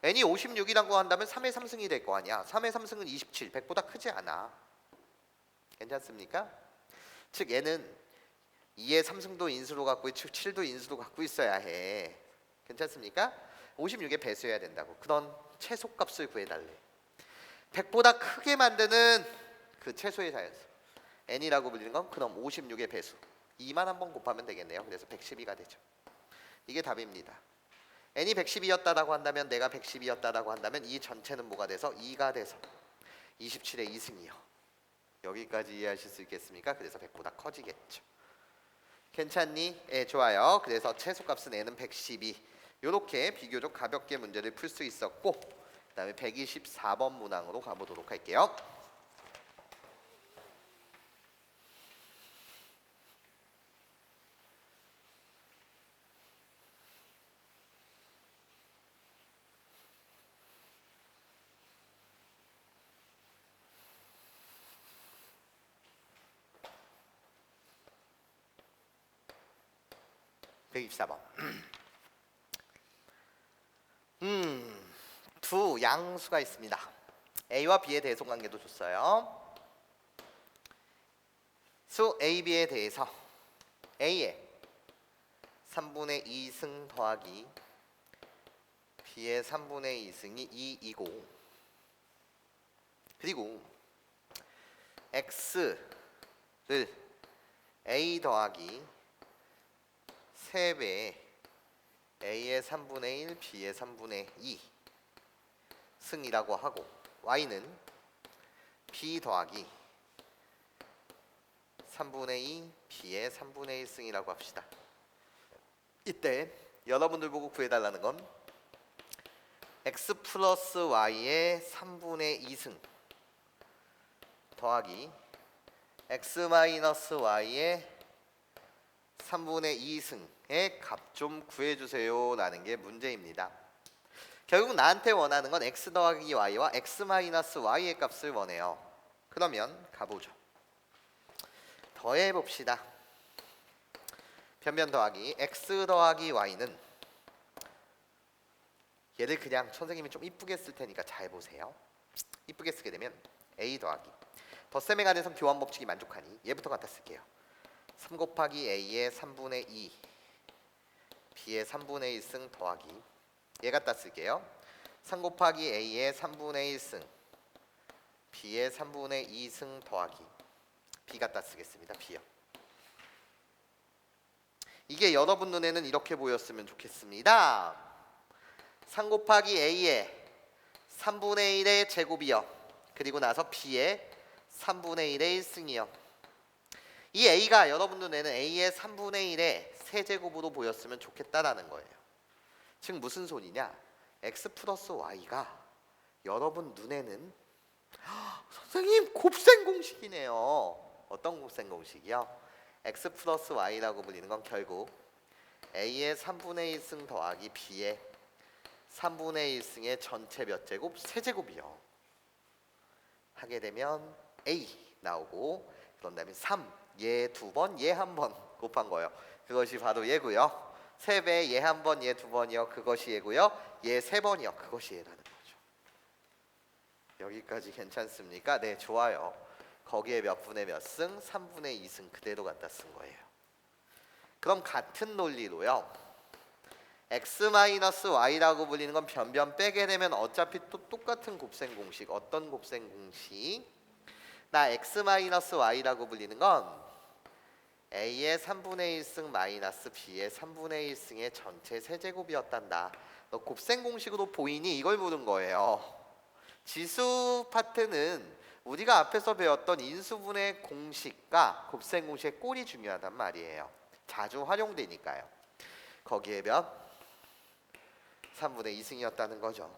n이 56이라고 한다면 3의 3승이 될 거 아니야. 3의 3승은 27, 100보다 크지 않아. 괜찮습니까? 즉 n은 2의 3승도 인수로 갖고 있고 7도 인수로 갖고 있어야 해. 괜찮습니까? 56에 배수해야 된다고. 그런 최소값을 구해달래. 100보다 크게 만드는 그 최소의 자연수 n이라고 불리는 건 그럼 56의 배수 2만 한번 곱하면 되겠네요. 그래서 112가 되죠. 이게 답입니다. n이 112였다라고 한다면 내가 112였다라고 한다면 이 전체는 뭐가 돼서 2가 돼서 27의 2승이요. 여기까지 이해하실 수 있겠습니까? 그래서 100보다 커지겠죠. 괜찮니? 예, 좋아요. 그래서 최소값은 n은 112. 이렇게 비교적 가볍게 문제를 풀 수 있었고, 그 다음에 124번 문항으로 가보도록 할게요. (124번) 두 양수가 있습니다. A와 B의 대소관계도 줬어요. 수 A, B에 대해서 A의 3분의 2승 더하기 B의 3분의 2승이 2이고, 그리고 X를 A 더하기 3배 A의 3분의 1, B의 3분의 2 승이라고 하고, Y는 B 더하기 3분의 2, B의 3분의 1 승이라고 합시다. 이때 여러분들 보고 구해달라는 건 X 플러스 Y의 3분의 2승 더하기 X 마이너스 Y의 3분의 2승의 값 좀 구해주세요 라는 게 문제입니다. 결국 나한테 원하는 건 x 더하기 y와 x 마이너스 y의 값을 원해요. 그러면 가보죠. 더해봅시다. 변변 더하기 x 더하기 y는, 얘를 그냥 선생님이 좀 이쁘게 쓸 테니까 잘 보세요. 이쁘게 쓰게 되면 a 더하기 덧셈에 관해서 교환 법칙이 만족하니 얘부터 갖다 쓸게요. 3 곱하기 a의 3분의 2 b의 3분의 1승 더하기 얘 갖다 쓸게요. 3 곱하기 a의 3분의 1승 b의 3분의 2승 더하기 b 갖다 쓰겠습니다. b요. 이게 여러분 눈에는 이렇게 보였으면 좋겠습니다. 3 곱하기 a의 3분의 1의 제곱이요. 그리고 나서 b의 3분의 1의 1승이요. 이 a가 여러분 눈에는 a의 3분의 1의 세제곱으로 보였으면 좋겠다라는 거예요. 즉 무슨 소리냐? x 플러스 y가 여러분 눈에는 선생님 곱셈 공식이네요. 어떤 곱셈 공식이요? x 플러스 y라고 불리는 건 결국 a의 3분의 1승 더하기 b의 3분의 1승의 전체 몇 제곱? 세제곱이요. 하게 되면 a 나오고, 그런 다음에 3, 얘 2번, 얘 1번 곱한 거예요. 그것이 바로 얘고요. 3배, 얘 1번, 얘 2번이요. 그것이 얘고요. 얘 3번이요. 그것이 얘라는 거죠. 여기까지 괜찮습니까? 네, 좋아요. 거기에 몇 분의 몇 승? 3분의 2승 그대로 갖다 쓴 거예요. 그럼 같은 논리로요. x-y라고 불리는 건 변변 빼게 되면 어차피 또 똑같은 곱셈 공식. 어떤 곱셈 공식? 나 x-y라고 불리는 건 a의 3분의 1승 마이너스 b의 3분의 1승의 전체 세제곱이었단다. 너 곱셈 공식으로 보이니? 이걸 물은 거예요. 지수 파트는 우리가 앞에서 배웠던 인수분해 공식과 곱셈 공식의 꼴이 중요하단 말이에요. 자주 활용되니까요. 거기에 몇? 3분의 2승이었다는 거죠.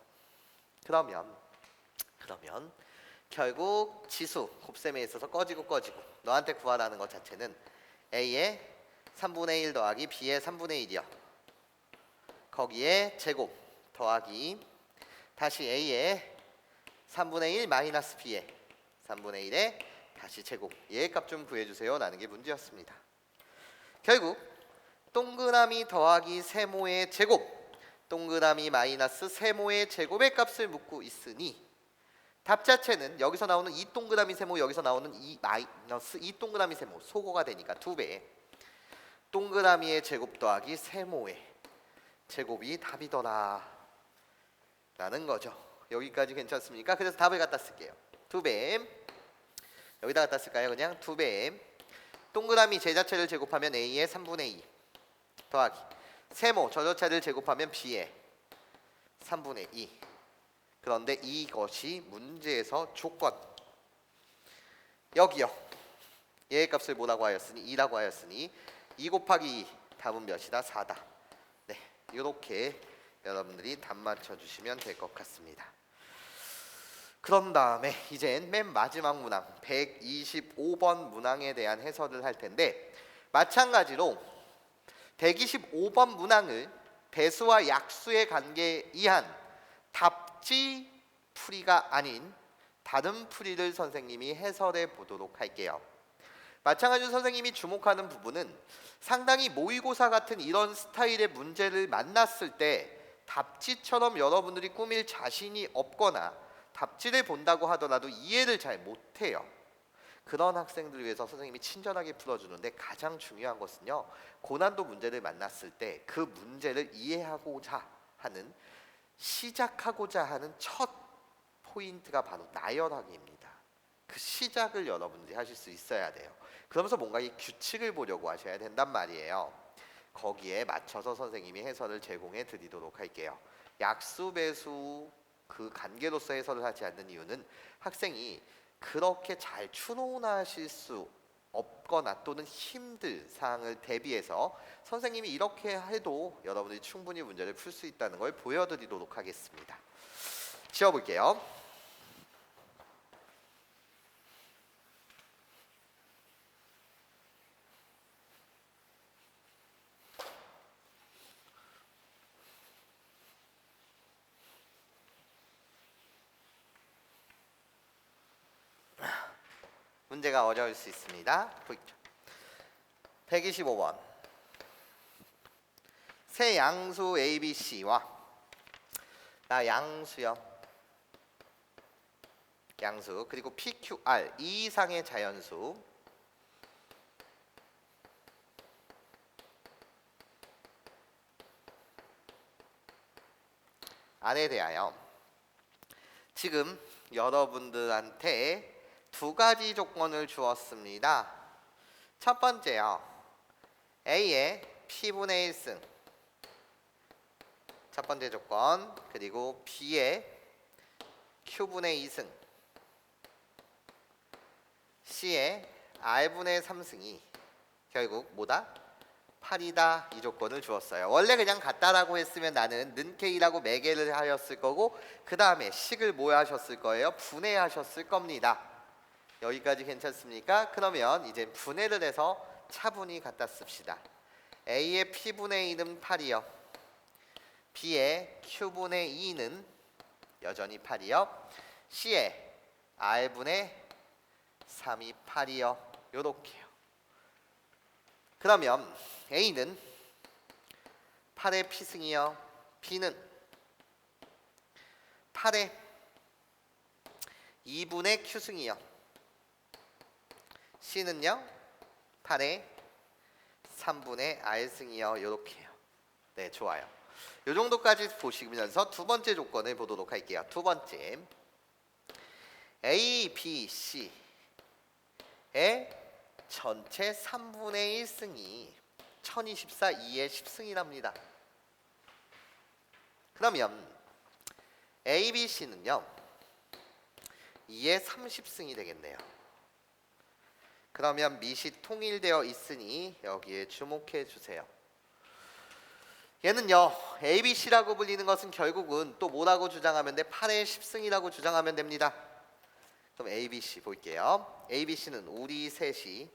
그러면 결국 지수 곱셈에 있어서 꺼지고 너한테 구하라는 것 자체는 a의 3분의 1 더하기 b의 3분의 1이요. 거기에 제곱 더하기 다시 a의 3분의 1 마이너스 b의 3분의 1에 다시 제곱, 얘의 값 좀 구해주세요 라는 게 문제였습니다. 결국 동그라미 더하기 세모의 제곱 동그라미 마이너스 세모의 제곱의 값을 묻고 있으니 답 자체는 여기서 나오는 이 동그라미 세모, 여기서 나오는 이 마이너스 이 동그라미 세모 소거가 되니까 2배. 동그라미의 제곱 더하기 세모의 제곱이 답이더라 라는 거죠. 여기까지 괜찮습니까? 그래서 답을 갖다 쓸게요. 2배. 여기다 갖다 쓸까요? 그냥 2배. 동그라미 제자체를 제곱하면 a의 3분의 2 더하기 세모 저저차를 제곱하면 b의 3분의 2. 그런데 이것이 문제에서 조건. 여기요. 얘의 값을 뭐라고 하였으니 2라고 하였으니 2 곱하기 2 답은 몇이다? 4다. 네, 이렇게 여러분들이 답 맞춰주시면 될 것 같습니다. 그런 다음에 이젠 맨 마지막 문항 125번 문항에 대한 해설을 할 텐데 마찬가지로 125번 문항을 배수와 약수의 관계에 의한 답지 풀이가 아닌 다른 풀이를 선생님이 해설해 보도록 할게요. 마찬가지로 선생님이 주목하는 부분은 상당히 모의고사 같은 이런 스타일의 문제를 만났을 때 답지처럼 여러분들이 꾸밀 자신이 없거나 답지를 본다고 하더라도 이해를 잘 못해요. 그런 학생들을 위해서 선생님이 친절하게 풀어주는데 가장 중요한 것은요, 고난도 문제를 만났을 때 그 문제를 이해하고자 하는, 시작하고자 하는 첫 포인트가 바로 나열하기입니다. 그 시작을 여러분들이 하실 수 있어야 돼요. 그러면서 뭔가 이 규칙을 보려고 하셔야 된단 말이에요. 거기에 맞춰서 선생님이 해설을 제공해 드리도록 할게요. 약수 배수 그 관계로서 해설을 하지 않는 이유는 학생이 그렇게 잘 추론하실 수 없거나 또는 힘들 사항을 대비해서 선생님이 이렇게 해도 여러분들이 충분히 문제를 풀 수 있다는 걸 보여드리도록 하겠습니다. 지워볼게요. 문제가 어려울 수 있습니다. 보이죠? 125번. 세 양수 ABC와 양수요. 양수 그리고 PQR 이 이상의 자연수 안에 대하여 지금 여러분들한테 두 가지 조건을 주었습니다. 첫 번째요. A의 P분의 1승 첫 번째 조건, 그리고 B의 Q분의 2승, C의 R분의 3승이 결국 뭐다? 8이다. 이 조건을 주었어요. 원래 그냥 같다라고 했으면 나는 는 K라고 매개를 하였을 거고 그 다음에 식을 뭐 하셨을 거예요? 분해하셨을 겁니다. 여기까지 괜찮습니까? 그러면 이제 분해를 해서 차분히 갖다 씁시다. A의 P분의 2는 8이요. B의 Q분의 2는 여전히 8이요. C의 R분의 3이 8이요. 요렇게요. 그러면 A는 8의 P승이요. B는 8의 2분의 Q승이요. C는요 8의 3분의 R승이요. 요렇게요. 네, 좋아요. 요 정도까지 보시면서 두 번째 조건을 보도록 할게요. 두 번째, A, B, C의 전체 3분의 1승이 1024 2의 10승이랍니다. 그러면 A, B, C는요 2의 30승이 되겠네요. 그러면 밑이 통일되어 있으니 여기에 주목해 주세요. 얘는요 ABC라고 불리는 것은 결국은 또 뭐라고 주장하면 돼? 8의 10승이라고 주장하면 됩니다. 그럼 ABC 볼게요. ABC는 우리 셋이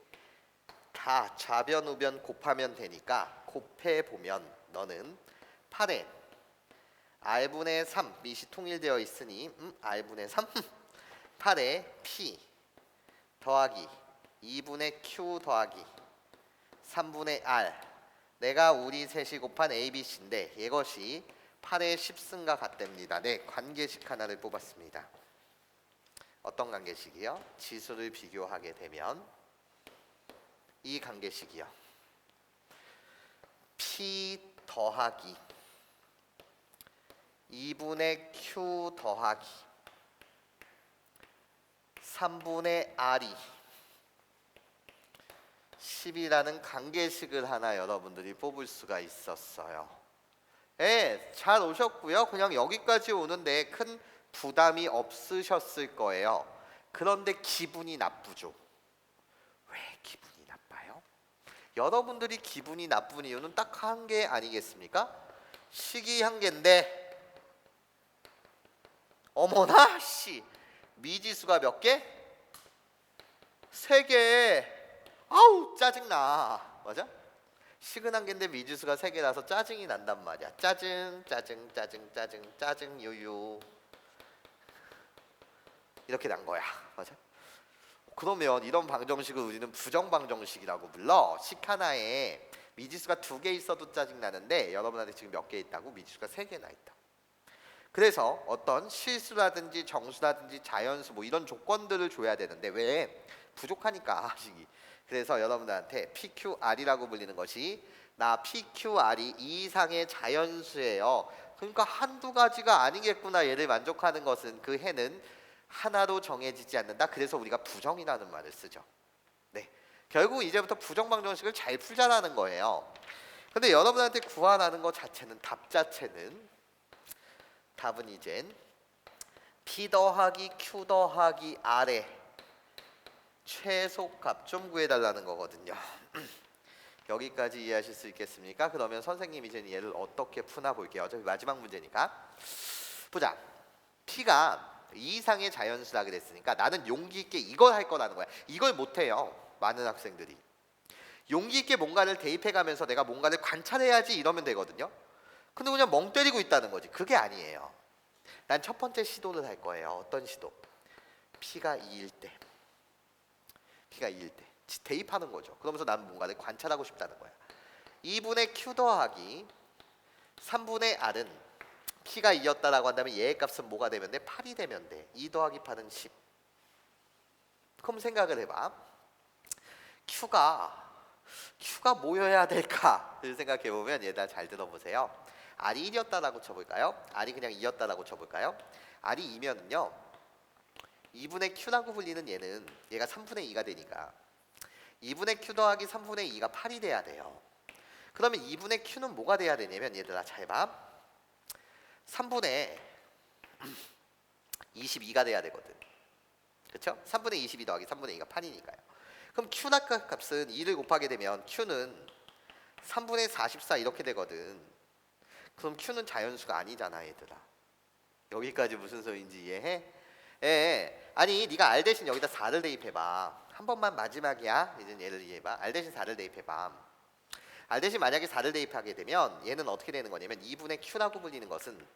다 좌변 우변 곱하면 되니까 곱해보면 너는 8의 R분의 3 밑이 통일되어 있으니 R분의 3 8의 P 더하기 2분의 Q 더하기 3분의 R 내가 우리 셋이 곱한 ABC인데 이것이 8의 10승과 같답니다. 네, 관계식 하나를 뽑았습니다. 어떤 관계식이요? 지수를 비교하게 되면 이 관계식이요. P 더하기 2분의 Q 더하기 3분의 R이 10이라는 관계식을 하나 여러분들이 뽑을 수가 있었어요. 네, 잘 오셨고요. 그냥 여기까지 오는데 큰 부담이 없으셨을 거예요. 그런데 기분이 나쁘죠. 왜 기분이 나빠요? 여러분들이 기분이 나쁜 이유는 딱 한 개 아니겠습니까? 식이 한 개인데 어머나 씨 미지수가 몇 개? 3개. 아우 짜증나. 맞아? 식은 한 개인데 미지수가 3개라서 짜증이 난단 말이야. 짜증 유유 이렇게 난 거야. 맞아? 그러면 이런 방정식을 우리는 부정방정식이라고 불러. 식 하나에 미지수가 2개 있어도 짜증나는데 여러분한테 지금 몇 개 있다고? 미지수가 3개나 있다. 그래서 어떤 실수라든지 정수라든지 자연수 뭐 이런 조건들을 줘야 되는데 왜? 부족하니까 식이. 그래서 여러분들한테 PQR이라고 불리는 것이 나 PQR이 이 이상의 자연수예요. 그러니까 한두 가지가 아니겠구나. 얘를 만족하는 것은 그 해는 하나로 정해지지 않는다. 그래서 우리가 부정이라는 말을 쓰죠. 네, 결국 이제부터 부정방정식을 잘 풀자라는 거예요. 근데 여러분한테 구하라는 것 자체는 답은 이젠 P 더하기 Q 더하기 R의 최소값 좀 구해달라는 거거든요. 여기까지 이해하실 수 있겠습니까? 그러면 선생님이 이제 얘를 어떻게 푸나 볼게요. 어차피 마지막 문제니까. 보자. P가 2 이상의 자연수라 그랬으니까 나는 용기 있게 이걸 할 거라는 거야. 이걸 못해요. 많은 학생들이. 용기 있게 뭔가를 대입해가면서 내가 뭔가를 관찰해야지 이러면 되거든요. 근데 그냥 멍 때리고 있다는 거지. 그게 아니에요. 난 첫 번째 시도를 할 거예요. 어떤 시도? P가 2일 때. 대입하는 거죠. 그러면서 나는 뭔가를 관찰하고 싶다는 거야. 2분의 Q 더하기 3분의 R은 P가 2였다라고 한다면 얘의 값은 뭐가 되면 돼? 8이 되면 돼. 2 더하기 8은 10. 그럼 생각을 해봐. Q가 뭐여야 될까를 생각해보면 얘들아 잘 들어보세요. R이 1이었다라고 쳐볼까요? R이 그냥 2였다라고 쳐볼까요? R이 2면은요 2분의 Q라고 불리는 얘가 3분의 2가 되니까 2분의 Q 더하기 3분의 2가 8이 돼야 돼요. 그러면 2분의 Q는 뭐가 돼야 되냐면 얘들아 잘 봐. 3분의 22가 돼야 되거든. 그렇죠? 3분의 22 더하기 3분의 2가 8이니까요. 그럼 Q 값은 2를 곱하게 되면 Q는 3분의 44 이렇게 되거든. 그럼 Q는 자연수가 아니잖아 얘들아. 여기까지 무슨 소리인지 이해해? 예. 아니 네가 R 대신 여기다 4를 대입해봐. 한 번만 마지막이야. 이제 얘를 이해해봐. R 대신 4를 대입해봐. R 대신 만약에 4를 대입하게 되면 얘는 어떻게 되는 거냐면 2분의 Q라고 불리는 것은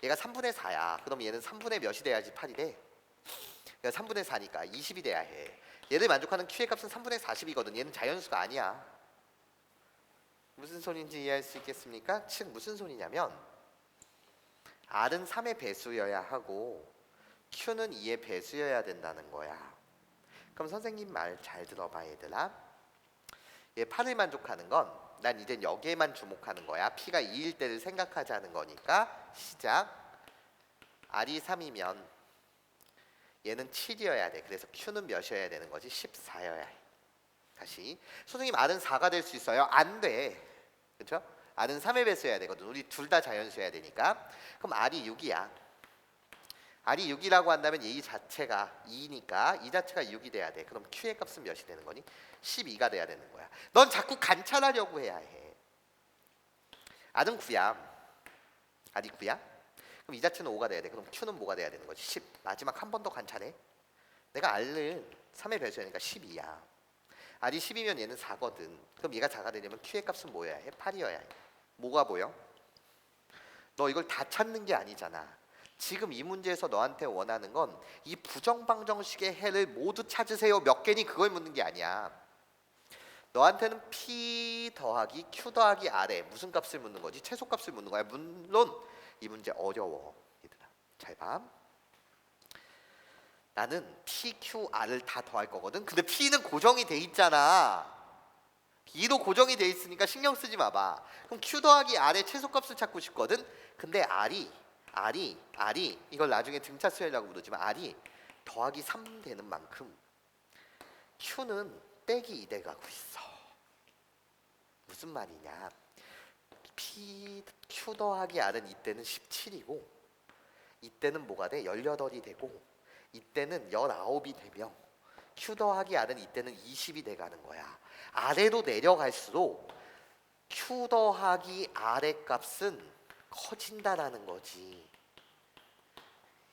얘가 3분의 4야. 그럼 얘는 3분의 몇이 돼야지 8이 돼? 그러니까 3분의 4니까 20이 돼야 해. 얘를 만족하는 Q의 값은 3분의 40이거든. 얘는 자연수가 아니야. 무슨 소리인지 이해할 수 있겠습니까? 즉 무슨 소리냐면 R은 3의 배수여야 하고 Q는 2의 배수여야 된다는 거야. 그럼 선생님 말 잘 들어봐 얘들아. 얘 8을 만족하는 건 난 이젠 여기에만 주목하는 거야. P가 2일 때를 생각하자는 거니까 시작. R이 3이면 얘는 7이어야 돼. 그래서 Q는 몇이어야 되는 거지? 14여야 해. 다시. 선생님 R은 4가 될 수 있어요? 안 돼. 그렇죠? R은 3의 배수여야 되거든. 우리 둘 다 자연수여야 되니까. 그럼 R이 6이야. R이 6이라고 한다면 이 자체가 2니까 이 자체가 6이 돼야 돼. 그럼 Q의 값은 몇이 되는 거니? 12가 돼야 되는 거야. 넌 자꾸 관찰하려고 해야 해. R은 9야. R이 9야? 그럼 이 자체는 5가 돼야 돼. 그럼 Q는 뭐가 돼야 되는 거지? 10. 마지막 한 번 더 관찰해. 내가 R을 3의 배수니까 12야. R이 10이면 얘는 4거든. 그럼 얘가 4가 되려면 Q의 값은 뭐여야 해? 8이어야 해. 뭐가 보여? 너 이걸 다 찾는 게 아니잖아. 지금 이 문제에서 너한테 원하는 건 이 부정방정식의 해를 모두 찾으세요. 몇 개니 그걸 묻는 게 아니야. 너한테는 P 더하기 Q 더하기 R에 무슨 값을 묻는 거지? 최소값을 묻는 거야. 물론 이 문제 어려워. 얘들아 잘 봐. 나는 P, Q, R을 다 더할 거거든. 근데 P는 고정이 돼 있잖아. B도 고정이 돼 있으니까 신경 쓰지 마봐. 그럼 Q 더하기 R의 최소값을 찾고 싶거든. 근데 R이 이걸 나중에 등차 수열이라고 부르지만 R이 더하기 3 되는 만큼 Q는 빼기 2 돼가고 있어. 무슨 말이냐? P, Q 더하기 R은 이때는 17이고 이때는 뭐가 돼? 18이 되고 이때는 19이 되며 Q 더하기 R은 이때는 20이 돼가는 거야. 아래로 내려갈수록 Q 더하기 R의 값은 커진다라는 거지.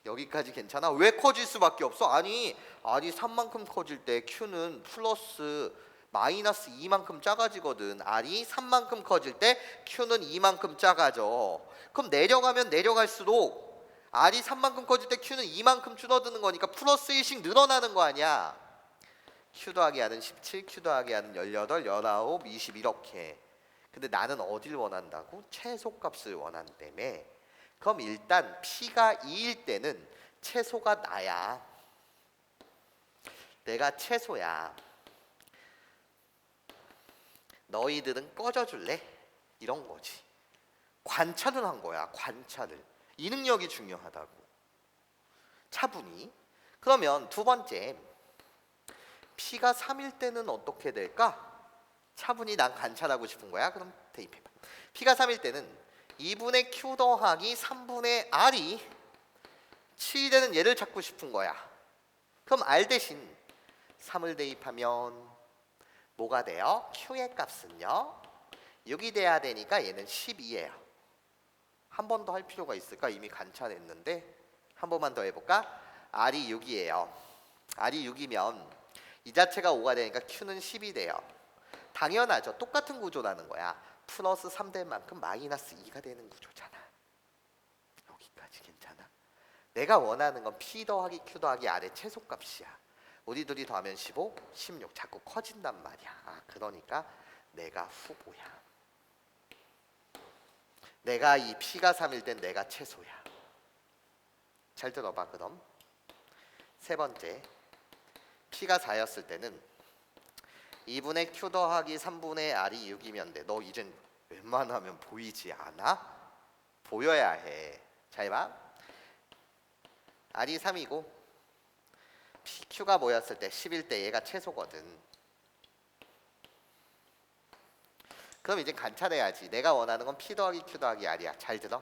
여기까지 괜찮아? 왜 커질 수밖에 없어? 아니 R이 3만큼 커질 때 Q는 플러스 마이너스 2만큼 작아지거든. R이 3만큼 커질 때 Q는 2만큼 작아져. 그럼 내려가면 내려갈수록 R이 3만큼 커질 때 Q는 2만큼 줄어드는 거니까 플러스 1씩 늘어나는 거 아니야. Q 더하기 R은 17, Q 더하기 R은 18, 19, 20 이렇게. 근데 나는 어딜 원한다고? 최소값을 원한다며. 그럼 일단 P가 2일 때는 최소가 나야. 내가 최소야. 너희들은 꺼져줄래? 이런 거지. 관찰을 한 거야. 관찰을. 이 능력이 중요하다고. 차분히. 그러면 두 번째, P가 3일 때는 어떻게 될까? 차분히 난 관찰하고 싶은 거야. 그럼 대입해봐. P가 3일 때는 2분의 Q 더하기 3분의 R이 7이 되는 얘를 찾고 싶은 거야. 그럼 R 대신 3을 대입하면 뭐가 돼요? Q의 값은요 6이 돼야 되니까 얘는 12예요. 한 번 더 할 필요가 있을까? 이미 관찰했는데 한 번만 더 해볼까? R이 6이에요. R이 6이면 이 자체가 5가 되니까 Q는 10이 돼요. 당연하죠. 똑같은 구조라는 거야. 플러스 3 될 만큼 마이너스 2가 되는 구조잖아. 여기까지 괜찮아? 내가 원하는 건 P 더하기 Q 더하기 R의 최소값이야. 우리 둘이 더하면 15, 16 자꾸 커진단 말이야. 그러니까 내가 후보야. 내가 이 P가 3일 땐 내가 최소야. 잘 들어봐. 그럼 세 번째, P가 4였을 때는 2분의 Q 더하기 3분의 R이 6이면 돼. 너 이젠 웬만하면 보이지 않아? 보여야 해. 잘 봐. R이 3이고 PQ가 뭐였을 때 10일 때 얘가 최소거든. 그럼 이제 관찰해야지. 내가 원하는 건 P 더하기 Q 더하기 R이야. 잘 들어.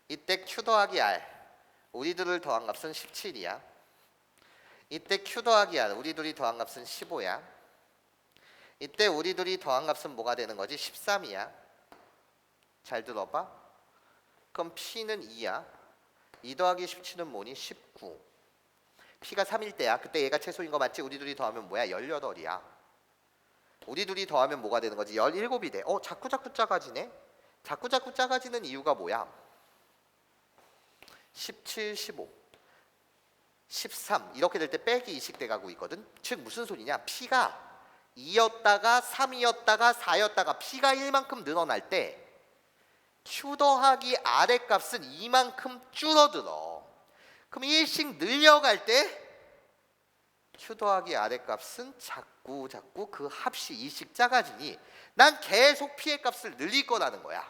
이때 Q 더하기 R 우리들을 더한 값은 17이야. 이때 Q 더하기 R 우리 둘이 더한 값은 15야. 이때 우리 둘이 더한 값은 뭐가 되는 거지? 13이야. 잘 들어봐. 그럼 P는 2야. 2 더하기 17은 뭐니? 19. P가 3일 때야. 그때 얘가 최소인 거 맞지? 우리 둘이 더하면 뭐야? 18이야. 우리 둘이 더하면 뭐가 되는 거지? 17이 돼. 자꾸 작아지네. 자꾸 작아지는 이유가 뭐야? 17, 15 13 이렇게 될 때 빼기 2씩 돼가고 있거든. 즉 무슨 소리냐? P가 2였다가 3이었다가 4였다가 P가 1만큼 늘어날 때 Q 더하기 R의 값은 2만큼 줄어들어. 그럼 1씩 늘려갈 때 Q 더하기 R의 값은 자꾸 그 합이 2씩 작아지니 난 계속 P의 값을 늘릴 거라는 거야.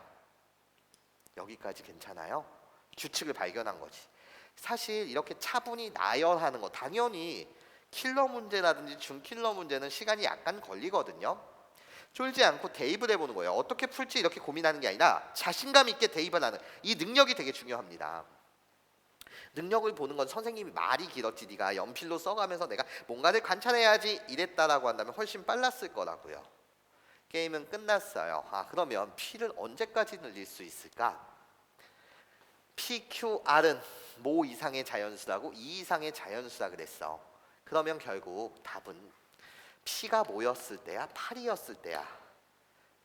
여기까지 괜찮아요? 규칙을 발견한 거지. 사실 이렇게 차분히 나열하는 거 당연히 킬러 문제라든지 준킬러 문제는 시간이 약간 걸리거든요. 쫄지 않고 대입을 해보는 거예요. 어떻게 풀지 이렇게 고민하는 게 아니라 자신감 있게 대입을 하는 이 능력이 되게 중요합니다. 능력을 보는 건 선생님이 말이 길었지 네가 연필로 써가면서 내가 뭔가를 관찰해야지 이랬다라고 한다면 훨씬 빨랐을 거라고요. 게임은 끝났어요. 그러면 P를 언제까지 늘릴 수 있을까? P, Q, R은 모 이상의 자연수라고 2 이상의 자연수라 그랬어. 그러면 결국 답은 P가 뭐였을 때야? 8이었을 때야.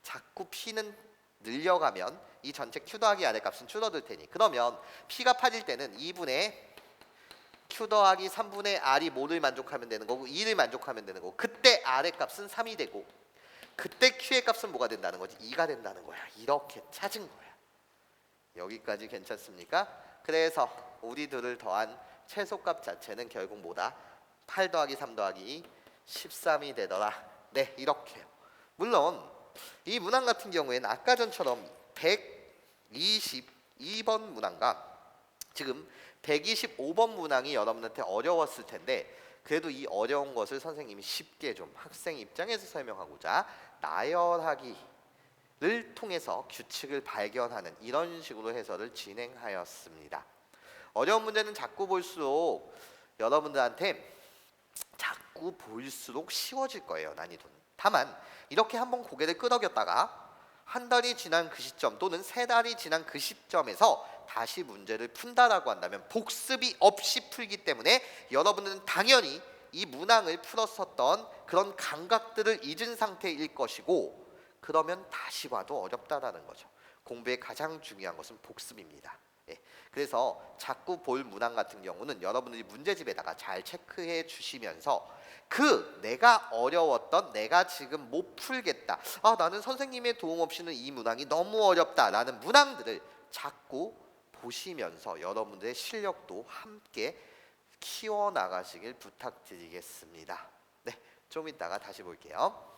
자꾸 P는 늘려가면 이 전체 Q 더하기 R의 값은 줄어들 테니 그러면 P가 8일 때는 2분의 q 더하기 3분의 r이 뭐를 만족하면 되는 거고 2를 만족하면 되는 거고 그때 r의 값은 3이 되고 그때 q의 값은 뭐가 된다는 거지? 2가 된다는 거야. 이렇게 찾은 거야. 여기까지 괜찮습니까? 그래서 우리 둘을 더한 최소값 자체는 결국 뭐다? 8 더하기 3 더하기 13이 되더라. 네, 이렇게요. 물론 이 문항 같은 경우에는 아까 전처럼 122번 문항과 지금 125번 문항이 여러분한테 어려웠을 텐데 그래도 이 어려운 것을 선생님이 쉽게 좀 학생 입장에서 설명하고자 나열하기를 통해서 규칙을 발견하는 이런 식으로 해설을 진행하였습니다. 어려운 문제는 자꾸 볼수록 여러분들한테 자꾸 볼수록 쉬워질 거예요. 난이도는. 다만 이렇게 한번 고개를 끄덕였다가 한 달이 지난 그 시점 또는 세 달이 지난 그 시점에서 다시 문제를 푼다라고 한다면 복습이 없이 풀기 때문에 여러분은 당연히 이 문항을 풀었었던 그런 감각들을 잊은 상태일 것이고 그러면 다시 봐도 어렵다라는 거죠. 공부의 가장 중요한 것은 복습입니다. 예. 그래서 자꾸 볼 문항 같은 경우는 여러분들이 문제집에다가 잘 체크해 주시면서 그 내가 어려웠던 내가 지금 못 풀겠다 나는 선생님의 도움 없이는 이 문항이 너무 어렵다라는 문항들을 자꾸 보시면서 여러분들의 실력도 함께 키워나가시길 부탁드리겠습니다. 네, 좀 이따가 다시 볼게요.